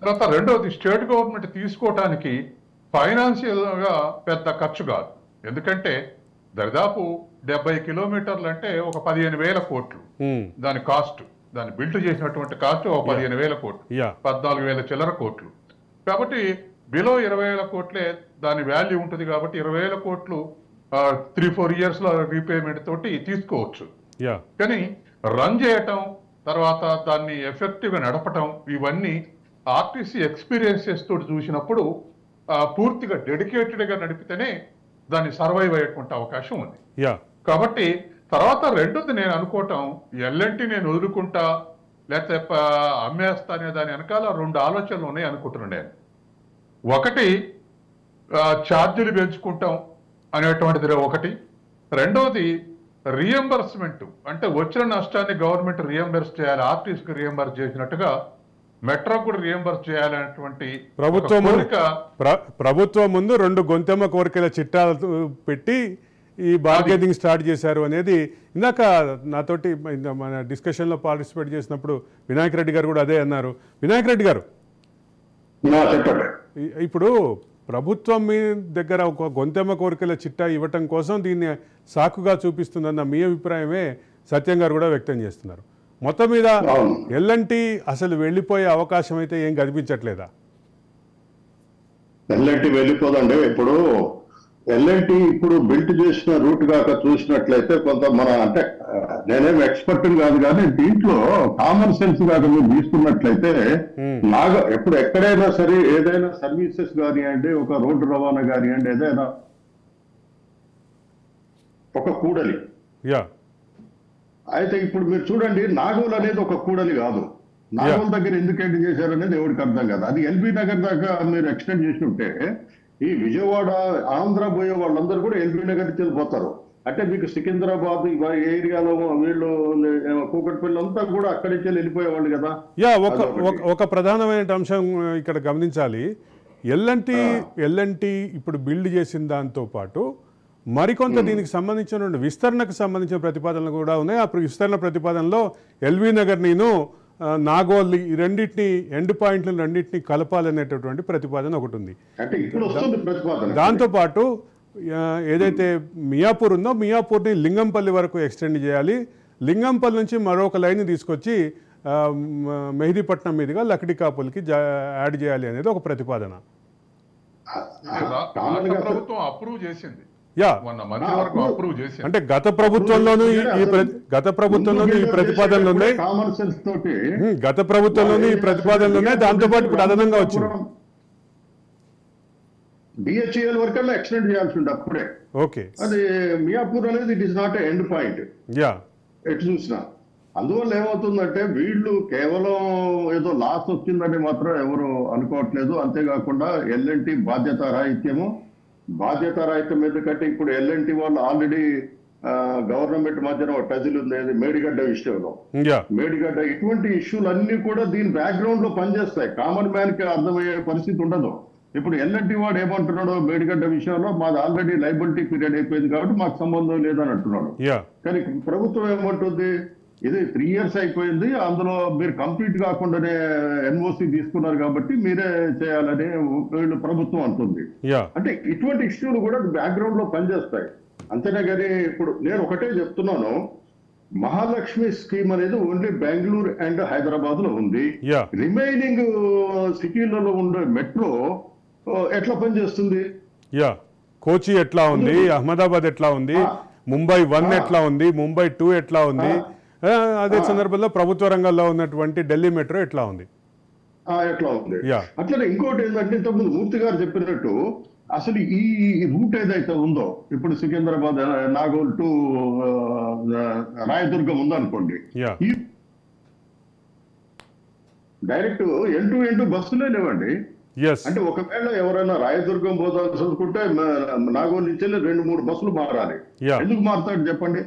తర్వాత రెండవది, స్టేట్ గవర్నమెంట్ తీసుకోవటానికి ఫైనాన్షియల్ గా పెద్ద ఖర్చు కాదు. ఎందుకంటే దాదాపు 70 కిలోమీటర్లు అంటే ఒక 15,000 కోట్లు దాని కాస్ట్, దాన్ని బిల్డ్ చేసినటువంటి కాస్ట్ ఒక 15,000 కోట్లు, 14,000 చిల్లర కోట్లు. కాబట్టి బిలో 20,000 కోట్లే దాని వాల్యూ ఉంటుంది. కాబట్టి 20,000 కోట్లు 3-4 years లో రీపేమెంట్ తోటి తీసుకోవచ్చు. కానీ రన్ చేయటం, తర్వాత దాన్ని ఎఫెక్టివ్ గా నడపటం, ఇవన్నీ ఆర్టీసీ ఎక్స్పీరియన్సెస్ తోటి చూసినప్పుడు పూర్తిగా డెడికేటెడ్ గా నడిపితేనే దాన్ని సర్వైవ్ అయ్యేటువంటి అవకాశం ఉంది. కాబట్టి తర్వాత రెండోది నేను అనుకోవటం, L&T నేను వదులుకుంటా లేకపోతే అమ్మేస్తా అనే దాని వెనకాల 2 ఆలోచనలు ఉన్నాయి అనుకుంటున్నాను నేను. ఒకటి, ఛార్జీలు పెంచుకుంటాం అనేటువంటిది ఒకటి. రెండోది రీఎంబర్స్మెంట్, అంటే వచ్చిన నష్టాన్ని గవర్నమెంట్ రీఎంబర్స్ చేయాలి, ఆర్టీసీకి రీఎంబర్స్ చేసినట్టుగా మెట్రో కూడా రీఎంబర్స్ చేయాలనేటువంటి ప్రభుత్వం ముందు 2 గొంతెమ్మ కోరికల చిట్టాలు పెట్టి ఈ బార్గెనింగ్ స్టార్ట్ చేశారు అనేది ఇందాక నాతోటి మన డిస్కషన్లో పార్టిసిపేట్ చేసినప్పుడు వినాయక్ రెడ్డి గారు కూడా అదే అన్నారు. వినాయక్ రెడ్డి గారు, ఇప్పుడు ప్రభుత్వం మీ దగ్గర ఒక గొంతెమ్మ కోరికల చిట్టా ఇవ్వటం కోసం దీన్ని సాకుగా చూపిస్తుందన్న మీ అభిప్రాయమే సత్యం గారు కూడా వ్యక్తం చేస్తున్నారు. మొత్తం మీద L&T అసలు వెళ్ళిపోయే అవకాశం అయితే ఏం కనిపించట్లేదా? L&T వెళ్ళిపోదండి. ఇప్పుడు L&T ఇప్పుడు బిల్ట్ చేసిన రూట్ కాక చూసినట్లయితే కొంత మన అంటే నేనేం ఎక్స్పర్ట్ కాదు కానీ దీంట్లో కామన్ సెన్స్ కాక మీరు తీసుకున్నట్లయితే ఎప్పుడు ఎక్కడైనా సరే ఏదైనా సర్వీసెస్ కానివ్వండి, ఒక రోడ్డు రవాణా కానివ్వండి, ఏదైనా ఒక కూడలి. అయితే ఇప్పుడు మీరు చూడండి, నాగోల్ అనేది ఒక కూడలి కాదు. నాగోల్ దగ్గర ఎందుకు ఎండ్ చేశారనేది ఎవరికి అర్థం కాదు. అది LB నగర్ దాకా మీరు ఎక్స్టెండ్ చేసి ఉంటే ఈ విజయవాడ ఆంధ్ర పోయే వాళ్ళందరూ కూడా LB నగర్ నుంచి వెళ్ళిపోతారు. అంటే మీకు సికింద్రాబాద్ ఏరియాలో వీళ్ళు కూకట్పల్లి అంతా కూడా అక్కడి నుంచి వెళ్ళిపోయేవాళ్ళు కదా. ఒక ప్రధానమైన అంశం ఇక్కడ గమనించాలి. L&T ఇప్పుడు బిల్డ్ చేసిన దాంతో పాటు మరికొంత దీనికి సంబంధించిన విస్తరణకు సంబంధించిన ప్రతిపాదనలు కూడా ఉన్నాయి. ఆ విస్తరణ ప్రతిపాదనలో LB నగర్ నేను నాగోల్ ఈ రెండింటిని ఎండ్ పాయింట్లను రెండింటిని కలపాలనేటటువంటి ప్రతిపాదన ఒకటి ఉంది. దాంతోపాటు ఏదైతే మియాపూర్ ఉందో మియాపూర్ని లింగంపల్లి వరకు ఎక్స్టెండ్ చేయాలి. లింగంపల్లి నుంచి మరొక లైన్ తీసుకొచ్చి మెహదీపట్నం మీదుగా లక్డికాపుల్కి యాడ్ చేయాలి అనేది ఒక ప్రతిపాదన. ప్రభుత్వం అప్రూవ్ చేసింది. అంటే గత ప్రభుత్వంలోనూ ఈ ప్రతిపాదనలు ఉన్నాయి. గత ప్రభుత్వంలోనూ ఈ ప్రతిపాదనలు ఉన్నాయి. దాంతోపాటు ఇప్పుడు అదనంగా వచ్చింది. BHEL వరకల్లా ఎక్స్టెండ్ చేయాల్సి ఉండే అప్పుడే. ఓకే, అది మియాపూర్ అనేది it is not end point. ఎటు చూసినా అందువల్ల ఏమవుతుందంటే వీళ్ళు కేవలం ఏదో లాస్ వచ్చిందని మాత్రం ఎవరు అనుకోవట్లేదు. అంతేకాకుండా ఎల్ఎన్టీ బాధ్యత రాహిత్యం ఎందుకంటే ఇప్పుడు ఎల్ఎన్టీ వాళ్ళు ఆల్రెడీ గవర్నమెంట్ మధ్యన ఒక టజిల్ ఉంది మేడిగడ్డ విషయంలో. మేడిగడ్డ ఇటువంటి ఇష్యూలు అన్ని కూడా దీని బ్యాక్గ్రౌండ్ లో పనిచేస్తాయి. కామన్ మ్యాన్ కి అర్థమయ్యే పరిస్థితి ఉండదు. ఇప్పుడు ఎల్ఎన్టీ వాడు ఏమంటున్నాడు, మేడిగడ్డ విషయంలో మాది ఆల్రెడీ లైబిలిటీ పీరియడ్ అయిపోయింది కాబట్టి మాకు సంబంధం లేదని అంటున్నాడు. కానీ ప్రభుత్వం ఏమంటుంది, ఇది 3 years అయిపోయింది, అందులో మీరు కంప్లీట్ కాకుండానే ఎన్ఓసి తీసుకున్నారు కాబట్టి మీరే చేయాలని వీళ్ళు ప్రభుత్వం అంటుంది. అంటే ఇటువంటి ఇష్యూలు కూడా బ్యాక్గ్రౌండ్ లో పనిచేస్తాయి. అంతేనే కానీ ఇప్పుడు నేను ఒకటే చెప్తున్నాను, మహాలక్ష్మి స్కీమ్ అనేది ఓన్లీ బెంగళూరు అండ్ హైదరాబాద్ లో ఉంది. రిమైనింగ్ సిటీలలో ఉండే మెట్రో ఎట్లా పనిచేస్తుంది? కోచి ఎట్లా ఉంది, అహ్మదాబాద్ ఎట్లా ఉంది, ముంబై 1 ఎట్లా ఉంది, ముంబై 2 ఎట్లా ఉంది, అదే సందర్భంలో ప్రభుత్వ రంగంలో ఉన్నటువంటి ఢిల్లీ మెట్రో ఎట్లా ఉంది? అట్లనే ఇంకోటి ఏంటంటే ఇంతకుముందు మూర్తి గారు చెప్పినట్టు అసలు ఈ రూట్ ఏదైతే ఉందో, ఇప్పుడు సికింద్రాబాద్ నాగోల్ టు రాయదుర్గం ఉందనుకోండి, ఈ డైరెక్ట్ ఎండ్ బస్సులే లేవండి. అంటే ఒకవేళ ఎవరైనా రాయదుర్గం పోదాల్సి అనుకుంటే నాగోల్ నుంచి 2-3 బస్సులు మారాలి. ఎందుకు మారుతాడు చెప్పండి?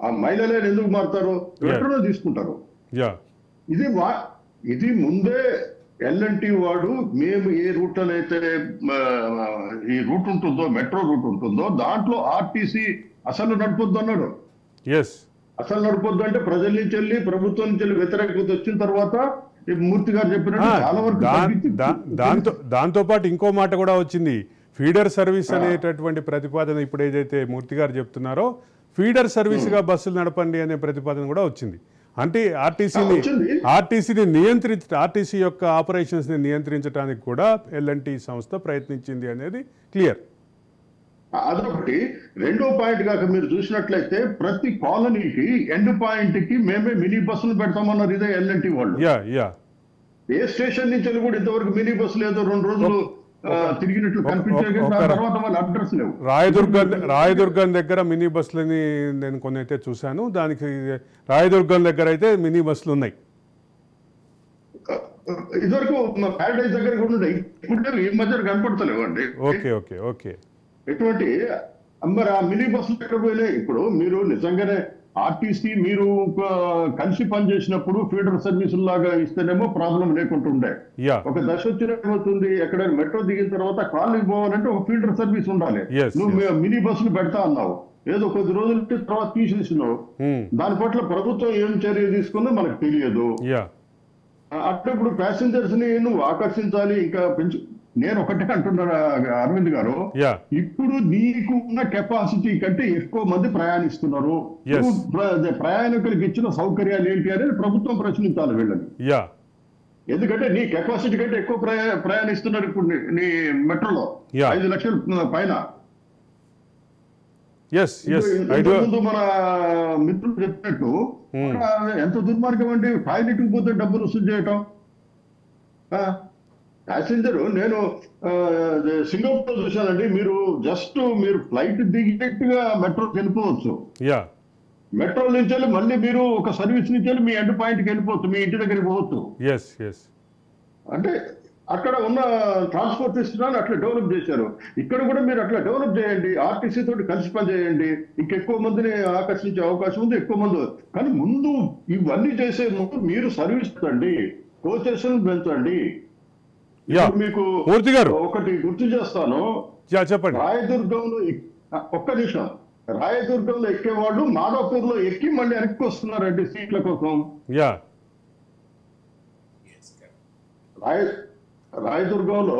ఆ మహిళలే ఎందుకు మారుతారు? మెట్రోలో తీసుకుంటారు. ఇది ముందే ఎల్ఎన్టీ వాడు మేము ఏ రూట్ అయితే ఈ రూట్ ఉంటుందో, మెట్రో రూట్ ఉంటుందో దాంట్లో ఆర్టీసీ అసలు నడపొద్దు అన్నాడు. అసలు నడపొద్దు అంటే ప్రజల నుంచి వెళ్ళి ప్రభుత్వం నుంచి వెళ్ళి వ్యతిరేకత వచ్చిన తర్వాత మూర్తి గారు చెప్పినట్టు చాలా వరకు దాంతో పాటు ఇంకో మాట కూడా వచ్చింది, ఫీడర్ సర్వీస్ అనేటటువంటి ప్రతిపాదన. ఇప్పుడు ఏదైతే మూర్తి గారు చెప్తున్నారో ఫీడర్ సర్వీస్ గా బస్సులు నడపండి అనే ప్రతిపాదన కూడా వచ్చింది. అంటే ఆర్టీసీ యొక్క ఆపరేషన్స్ ని నియంత్రించడానికి కూడా ఎల్ఎన్టీ సంస్థ ప్రయత్నించింది అనేది క్లియర్. అదొకటి. రెండో పాయింట్ కాక మీరు చూసినట్లయితే ప్రతి కాలనీకి ఎండ్ పాయింట్ కి మేమే మినీ బస్సులు పెడతామన్నారు ఇదే ఎల్ఎన్టీ వాళ్ళు. ఏ స్టేషన్ నుంచి కూడా ఇంతవరకు మినీ బస్సులు ఏదో 2 రోజులు తిరిగినట్లు కనిపించాయి. తర్వాత వాళ్ళ అడ్రస్ లేవు. రాయదుర్గం దగ్గర మినీ బస్సులని నేను కొన్ని అయితే చూశాను. దానికి రాయదుర్గం దగ్గర అయితే మినీ బస్సులు ఉన్నాయి. ఇదివరకు ప్యారడైజ్ దగ్గర కూడా ఉన్నాయి, ఇప్పుడు ఈ మధ్య కనపడతలేవు అండి. ఓకే ఎటువంటి మరి ఆ మినీ బస్సులు ఎక్కడ పోయినాయి? ఇప్పుడు మీరు నిజంగానే ఆర్టీసీ మీరు కలిసి పనిచేసినప్పుడు ఫీడర్ సర్వీసులు లాగా ఇస్తేనేమో ప్రాబ్లం లేకుంటుండే. ఒక దశ వచ్చినట్టు ఎక్కడైనా మెట్రో దిగిన తర్వాత కాలనీకి పోవాలంటే ఒక ఫీడర్ సర్వీస్ ఉండాలి. నువ్వు మినీ బస్సులు పెడతా అన్నావు, ఏదో కొద్ది రోజుల తర్వాత తీసేసినావు. దాని పట్ల ప్రభుత్వం ఏం చర్య తీసుకుందో మనకు తెలియదు. అప్పుడు ప్యాసింజర్స్ ని నువ్వు ఆకర్షించాలి, ఇంకా పెంచు. నేను ఒకటే అంటున్నాను అరవింద్ గారు, ఇప్పుడు నీకు ఉన్న కెపాసిటీ కంటే ఎక్కువ మంది ప్రయాణిస్తున్నారు. ప్రయాణికులకు ఇచ్చిన సౌకర్యాలు ఏంటి అనేది ప్రభుత్వం ప్రశ్నించాలి వీళ్ళని. ఎందుకంటే నీ కెపాసిటీ కంటే ఎక్కువ ప్రయాణిస్తున్నారు ఇప్పుడు నీ మెట్రోలో 5 లక్షల పైన. ముందు మన మిత్రులు చెప్పినట్టు ఎంత దుర్మార్గం అండి, టాయిలెట్కి పోతే డబ్బులు వసూలు చేయటం. ప్యాసింజర్ నేను సింగపూర్ చూశానండి, మీరు ఫ్లైట్ దిగినట్టుగా మెట్రోకి వెళ్ళిపోవచ్చు. మెట్రో నుంచి వెళ్ళి మళ్ళీ మీరు ఒక సర్వీస్ నుంచి వెళ్ళి మీ ఎండ్ పాయింట్కి వెళ్ళిపోవచ్చు, మీ ఇంటి దగ్గరికి పోవచ్చు. అంటే అక్కడ ఉన్న ట్రాన్స్పోర్ట్ సిస్టమ్ అట్లా డెవలప్ చేశారు. ఇక్కడ కూడా మీరు అట్లా డెవలప్ చేయండి, ఆర్టీసీ తోటి కలిసి పనిచేయండి, ఇంకెక్కువ మందిని ఆకర్షించే అవకాశం ఉంది, ఎక్కువ మంది. కానీ ముందు ఇవన్నీ చేసే ముందు మీరు సర్వీస్ పెంచండి, కోచెస్ పెంచండి. మీకు ఒకటి గుర్తు చేస్తాను, చెప్పండి. రాయదుర్గంలో ఒక్క నిమిషం, రాయదుర్గంలో ఎక్కేవాళ్ళు మాదాపూర్ లో ఎక్కి మళ్ళీ వెనక్కి వస్తున్నారండి సీట్ల కోసం. రాయదుర్గంలో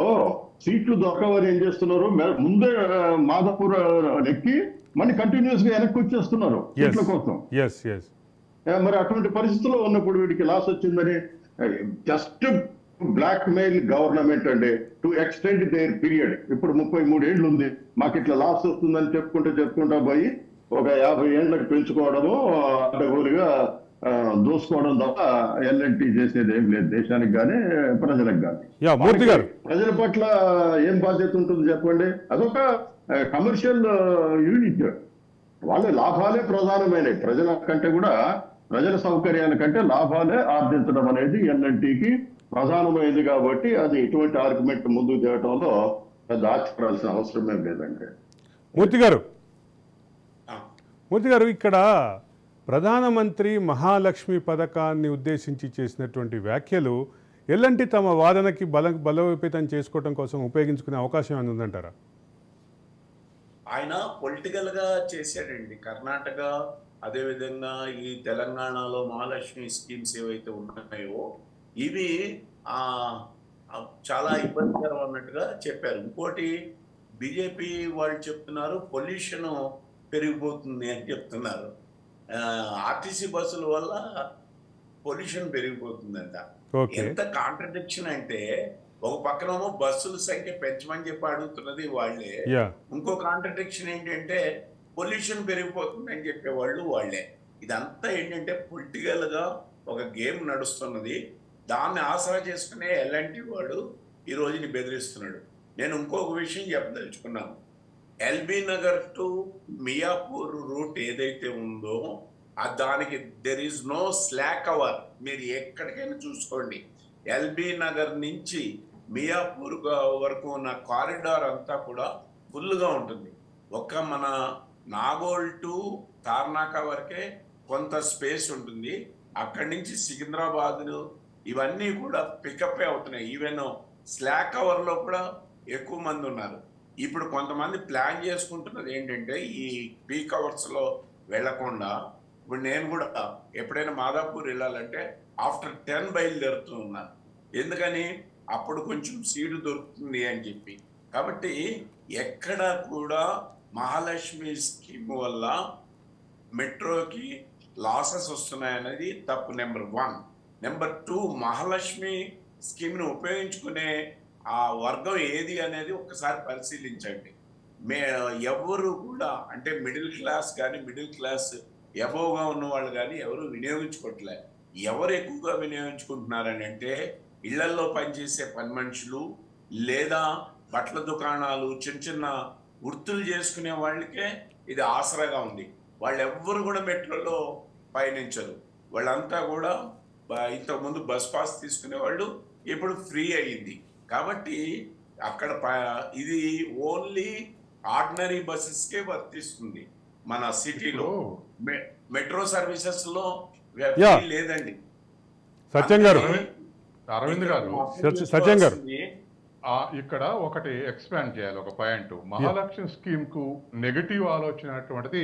సీట్లు దొరకవని ఏం చేస్తున్నారు, ముందే మాదాపూర్ ఎక్కి మళ్ళీ కంటిన్యూస్ గా వెనక్కి వచ్చేస్తున్నారు సీట్ల కోసం. మరి అటువంటి పరిస్థితుల్లో ఉన్నప్పుడు వీడికి లాస్ వచ్చిందని జస్ట్ బ్లాక్ మెయిల్ గవర్నమెంట్ అండి టు ఎక్స్టెండ్ దేర్ పీరియడ్. ఇప్పుడు 33 ఏళ్ళు ఉంది, మాకు ఇట్లా లాస్ వస్తుందని చెప్పుకుంటా పోయి ఒక 50 ఏళ్ళకి పెంచుకోవడము, అడ్డగోలుగా దోసుకోవడం తప్ప ఎల్ఎన్టీ చేసేది ఏం లేదు దేశానికి కానీ ప్రజలకు కానీ. ప్రజల పట్ల ఏం బాధ్యత ఉంటుంది చెప్పండి? అదొక కమర్షియల్ యూనిట్, వాళ్ళ లాభాలే ప్రధానమైనవి. ప్రజల కంటే కూడా ప్రజల సౌకర్యానికంటే లాభాలే ఆర్జించడం అనేది ఎన్ఎన్టీకి ప్రధానమైనది కాబట్టి అది ఇటువంటి ఆర్గ్యుమెంట్ ముందుకు తేవడంలో పెద్ద ఆశ్చర్యాల్సిన అవసరమే లేదండి. మూర్తి గారు ఇక్కడ ప్రధానమంత్రి మహాలక్ష్మి పథకాన్ని ఉద్దేశించి చేసినటువంటి వ్యాఖ్యలు ఎలాంటి తమ వాదనకి బలోపేతం చేసుకోవడం కోసం ఉపయోగించుకునే అవకాశం ఏమైనా ఉందంటారా? ఆయన పొలిటికల్ గా చేశాడండి. కర్ణాటక అదేవిధంగా ఈ తెలంగాణలో మహాలక్ష్మి స్కీమ్స్ ఏవైతే ఉన్నాయో ఇవి చాలా ఇబ్బందికరం అన్నట్టుగా చెప్పారు. ఇంకోటి బీజేపీ వాళ్ళు చెప్తున్నారు పొల్యూషన్ పెరిగిపోతుంది అని చెప్తున్నారు. ఆర్టీసీ బస్సుల వల్ల పొల్యూషన్ పెరిగిపోతుందంట. ఎంత కాంట్రడిక్షన్ అంటే ఒక పక్కనేమో బస్సుల సంఖ్య పెంచమని చెప్పి అడుగుతున్నది వాళ్ళే, ఇంకో కాంట్రడిక్షన్ ఏంటంటే పొల్యూషన్ పెరిగిపోతుంది అని చెప్పేవాళ్ళు వాళ్ళే. ఇదంతా ఏంటంటే పొలిటికల్ గా ఒక గేమ్ నడుస్తున్నది. దాన్ని ఆసరా చేసుకునే ఎల్ఎన్టీ వాడు ఈ రోజుని బెదిరిస్తున్నాడు. నేను ఇంకొక విషయం చెప్పదలుచుకున్నాను. ఎల్బీ నగర్ టు మియాపూర్ రూట్ ఏదైతే ఉందో దానికి there is no slack hour. మీరు ఎక్కడికైనా చూసుకోండి, ఎల్బీ నగర్ నుంచి మియాపూర్ వరకు ఉన్న కారిడార్ అంతా కూడా ఫుల్గా ఉంటుంది. ఒక్క మన నాగోల్ టు తార్నాక వరకే కొంత స్పేస్ ఉంటుంది. అక్కడి నుంచి సికింద్రాబాద్ ఇవన్నీ కూడా పికప్ అవుతున్నాయి. ఈవెన్ స్లాక్ అవర్లో కూడా ఎక్కువ మంది ఉన్నారు. ఇప్పుడు కొంతమంది ప్లాన్ చేసుకుంటున్నది ఏంటంటే ఈ పీక్ అవర్స్లో వెళ్లకుండా, ఇప్పుడు నేను కూడా ఎప్పుడైనా మాదాపూర్ వెళ్ళాలంటే ఆఫ్టర్ 10 బయలుదేరుతూ ఉన్నాను. ఎందుకని అప్పుడు కొంచెం సీటు దొరుకుతుంది అని చెప్పి. కాబట్టి ఎక్కడ కూడా మహాలక్ష్మి స్కీమ్ వల్ల మెట్రోకి లాసెస్ వస్తున్నాయన్నది తప్పు. నెంబర్ 1. నెంబర్ 2, మహాలక్ష్మి స్కీమ్ను ఉపయోగించుకునే ఆ వర్గం ఏది అనేది ఒక్కసారి పరిశీలించండి. ఎవరు కూడా అంటే మిడిల్ క్లాస్ కానీ మిడిల్ క్లాస్ ఎబోవ్గా ఉన్న వాళ్ళు కానీ ఎవరు వినియోగించుకోవట్లే. ఎవరు ఎక్కువగా వినియోగించుకుంటున్నారని అంటే ఇళ్లల్లో పనిచేసే పని మనుషులు, లేదా బట్టల దుకాణాలు, చిన్న చిన్న వృత్తులు చేసుకునే వాళ్ళకే ఇది ఆసరాగా ఉంది. వాళ్ళు ఎవ్వరు కూడా మెట్రోలో పయనించరు. వాళ్ళంతా కూడా ఇంతకుముందు బస్ పాస్ తీసుకునే వాళ్ళు ఇప్పుడు ఫ్రీ అయ్యింది. కాబట్టి అక్కడ ఇది ఓన్లీ ఆర్డినరీ బస్సెస్కే వర్తిస్తుంది. మన సిటీలో మెట్రో సర్వీసెస్ లో లేదండి. సత్యం గారు, అరవింద్ గారు, సత్యం గారు ఇక్కడ ఒకటి ఎక్స్పాండ్ చేయాలి. ఒక పాయింట్, మహాలక్ష్మి స్కీమ్ కు నెగటివ్ ఆలోచన అటువంటిది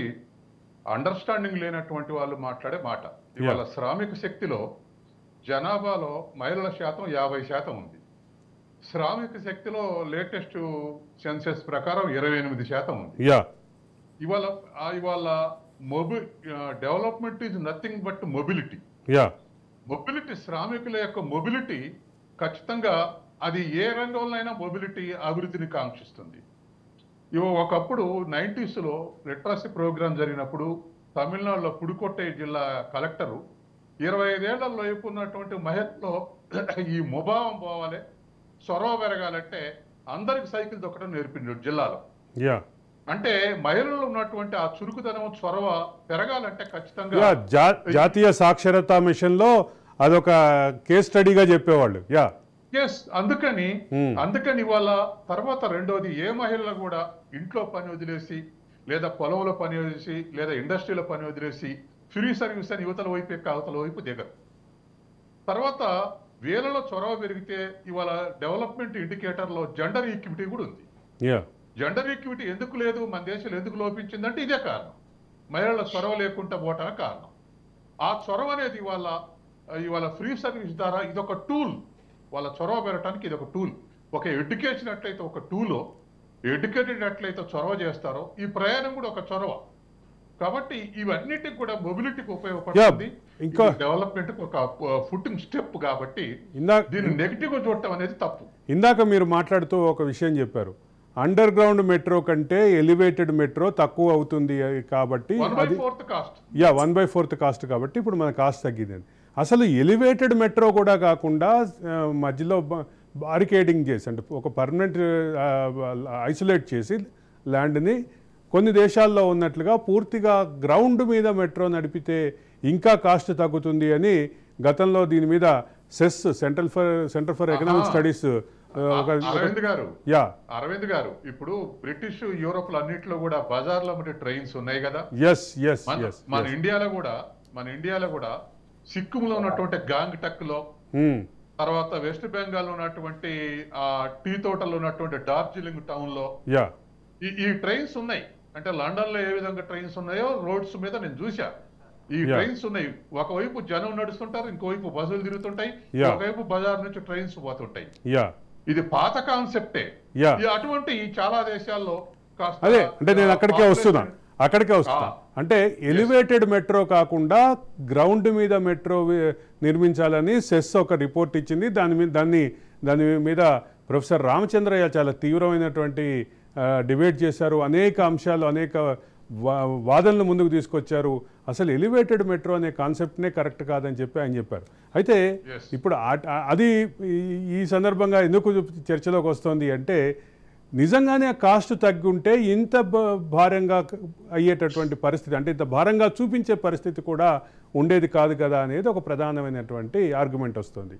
అండర్స్టాండింగ్ లేనటువంటి వాళ్ళు మాట్లాడే మాట. ఇవాళ శ్రామిక శక్తిలో జనాభాలో మహిళల శాతం 50% ఉంది. శ్రామిక శక్తిలో లేటెస్ట్ సెన్సెస్ ప్రకారం 28% ఉంది. ఇవాళ development is nothing but mobility. Mobility, శ్రామికుల యొక్క మొబిలిటీ ఖచ్చితంగా అది ఏ రంగంలోనైనా మొబిలిటీ అభివృద్ధిని కాంక్షిస్తుంది. ఒకప్పుడు 90sలో లిటరసీ ప్రోగ్రామ్ జరిగినప్పుడు తమిళనాడులో పుడుకొట్టై జిల్లా కలెక్టరు 25 ఏళ్ల వైపు ఉన్నటువంటి మహిళల్లో ఈ ముభావం పోవాలి, చొరవ పెరగాలంటే అందరికి సైకిల్ దొక్కడం నేర్పించాడు జిల్లాలో. అంటే మహిళల్లో ఉన్నటువంటి ఆ చురుకుదనం, చొరవ పెరగాలంటే ఖచ్చితంగా జాతీయ సాక్షరతా మిషన్ లో అదొక కేస్ స్టడీగా చెప్పేవాళ్ళు. అందుకని ఇవాళ తర్వాత రెండోది, ఏ మహిళలు కూడా ఇంట్లో పని వదిలేసి, లేదా పొలంలో పని వదిలేసి, లేదా ఇండస్ట్రీలో పని వదిలేసి ఫ్రీ సర్వీస్ అని యువతల వైపు అవతల వైపు దిగరు. తర్వాత వీళ్ళలో చొరవ పెరిగితే ఇవాళ డెవలప్మెంట్ ఇండికేటర్లో జెండర్ ఈక్విటీ కూడా ఉంది. జెండర్ ఈక్విటీ ఎందుకు లేదు మన దేశంలో, ఎందుకు లోపించిందంటే ఇదే కారణం. మహిళల చొరవ లేకుండా పోవటమే కారణం. ఆ చొరవ అనేది ఇవాళ ఫ్రీ సర్వీస్ ద్వారా ఇదొక టూల్. వాళ్ళ చొరవ పెరగడానికి ఇది ఒక టూల్. ఒక ఎడ్యుకేషన్ అట్లయితే ఒక టూలో, ఎడ్యుకేటెడ్ అట్లయితే చొరవ చేస్తారో, ఈ ప్రయాణం కూడా ఒక చొరవ. కాబట్టి ఇవన్నిటికి కూడా మొబిలిటీకి ఉపయోగపడుతుంది. ఇంకా డెవలప్మెంట్ ఒక ఫుటింగ్ స్టెప్. కాబట్టి దీన్ని నెగిటివ్ గా చూడటం అనేది తప్పు. ఇందాక మీరు మాట్లాడుతూ ఒక విషయం చెప్పారు, అండర్ గ్రౌండ్ మెట్రో కంటే ఎలివేటెడ్ మెట్రో తక్కువ అవుతుంది కాబట్టి 1/4 కాస్ట్ కాబట్టి ఇప్పుడు మన కాస్ట్ తగ్గింది. అసలు ఎలివేటెడ్ మెట్రో కూడా కాకుండా మధ్యలో బారికేడింగ్ చేసి, అంటే ఒక పర్మనెంట్ ఐసోలేట్ చేసి ల్యాండ్ని కొన్ని దేశాల్లో ఉన్నట్లుగా పూర్తిగా గ్రౌండ్ మీద మెట్రో నడిపితే ఇంకా కాస్ట్ తగ్గుతుంది అని గతంలో దీని మీద CESS centre for economic studies Arvind garu ఇప్పుడు బ్రిటిష్ యూరోప్ అన్నింటిలో కూడా బజార్లో ట్రైన్స్ ఉన్నాయి కదా. మన ఇండియాలో కూడా సిక్కింలో ఉన్నటువంటి గాంగ్ టక్ లో, తర్వాత వెస్ట్ బెంగాల్ ఉన్నటువంటి టీ తోటలో ఉన్నటువంటి డార్జిలింగ్ టౌన్ లో ఈ ట్రైన్స్ ఉన్నాయి. అంటే లండన్ లో ఏ విధంగా ట్రైన్స్ ఉన్నాయో రోడ్స్ మీద నేను చూసా. ఈ ట్రైన్స్ ఉన్నాయి. ఒకవైపు జనం నడుస్తుంటారు, ఇంకోవైపు బస్సులు తిరుగుతుంటాయి, ఒకవైపు బజార్ నుంచి ట్రైన్స్ పోతుంటాయి. ఇది పాత కాన్సెప్టే. అటువంటి చాలా దేశాల్లో అదే అంటే నేను అక్కడికే వస్తున్నా. అంటే ఎలివేటెడ్ మెట్రో కాకుండా గ్రౌండ్ మీద మెట్రో నిర్మించాలని సెస్ ఒక రిపోర్ట్ ఇచ్చింది. దాని మీద ప్రొఫెసర్ రామచంద్రయ్య చాలా తీవ్రమైనటువంటి డిబేట్ చేశారు. అనేక అంశాలు, అనేక వాదనలు ముందుకు తీసుకొచ్చారు. అసలు ఎలివేటెడ్ మెట్రో అనే కాన్సెప్ట్నే కరెక్ట్ కాదని చెప్పి ఆయన చెప్పారు. అయితే ఇప్పుడు అది ఈ సందర్భంగా ఎందుకు చర్చలోకి వస్తుంది అంటే, నిజంగానే కాస్ట్ తగ్గుంటే ఇంత భారంగా అయ్యేటటువంటి పరిస్థితి, అంటే ఇంత భారంగా చూపించే పరిస్థితి కూడా ఉండేది కాదు కదా అనేది ఒక ప్రధానమైనటువంటి ఆర్గ్యుమెంట్ వస్తుంది.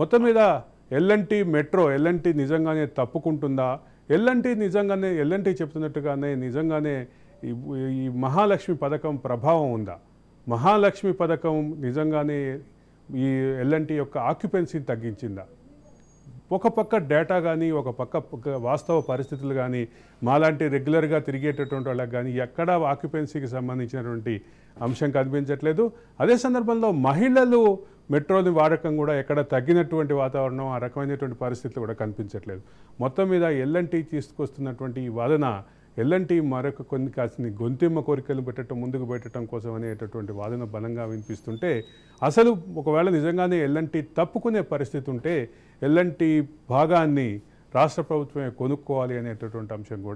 మొత్తం మీద ఎల్ఎన్టీ నిజంగానే తప్పుకుంటుందా? ఎల్ఎన్టీ చెప్తున్నట్టుగానే నిజంగానే ఈ మహాలక్ష్మి పథకం ప్రభావం ఉందా? మహాలక్ష్మి పథకం నిజంగానే ఈ ఎల్ఎన్టీ యొక్క ఆక్యుపెన్సీని తగ్గించిందా? ఒక పక్క డేటా కానీ, ఒక పక్క వాస్తవ పరిస్థితులు కానీ, మాలాంటి రెగ్యులర్గా తిరిగేటటువంటి వాళ్ళకి కానీ ఎక్కడా ఆక్యుపెన్సీకి సంబంధించినటువంటి అంశం కనిపించట్లేదు. అదే సందర్భంలో మహిళలు మెట్రోని వాడకం కూడా ఎక్కడ తగ్గినటువంటి వాతావరణం, ఆ రకమైనటువంటి పరిస్థితులు కూడా కనిపించట్లేదు. మొత్తం మీద ఎల్ఎన్టీ తీసుకొస్తున్నటువంటి ఈ వాదన, ఎల్ఎన్టీ మరొక కొన్ని కాసిన గొంతెమ్మ కోరికలు ముందుకు పెట్టడం కోసం అనేటటువంటి వాదన బలంగా వినిపిస్తుంటే, అసలు ఒకవేళ నిజంగానే ఎల్ఎన్టీ తప్పుకునే పరిస్థితి ఉంటే ఎల్ఎన్టీ భాగాన్ని రాష్ట్ర ప్రభుత్వమే కొనుక్కోవాలి అనేటటువంటి అంశం కూడా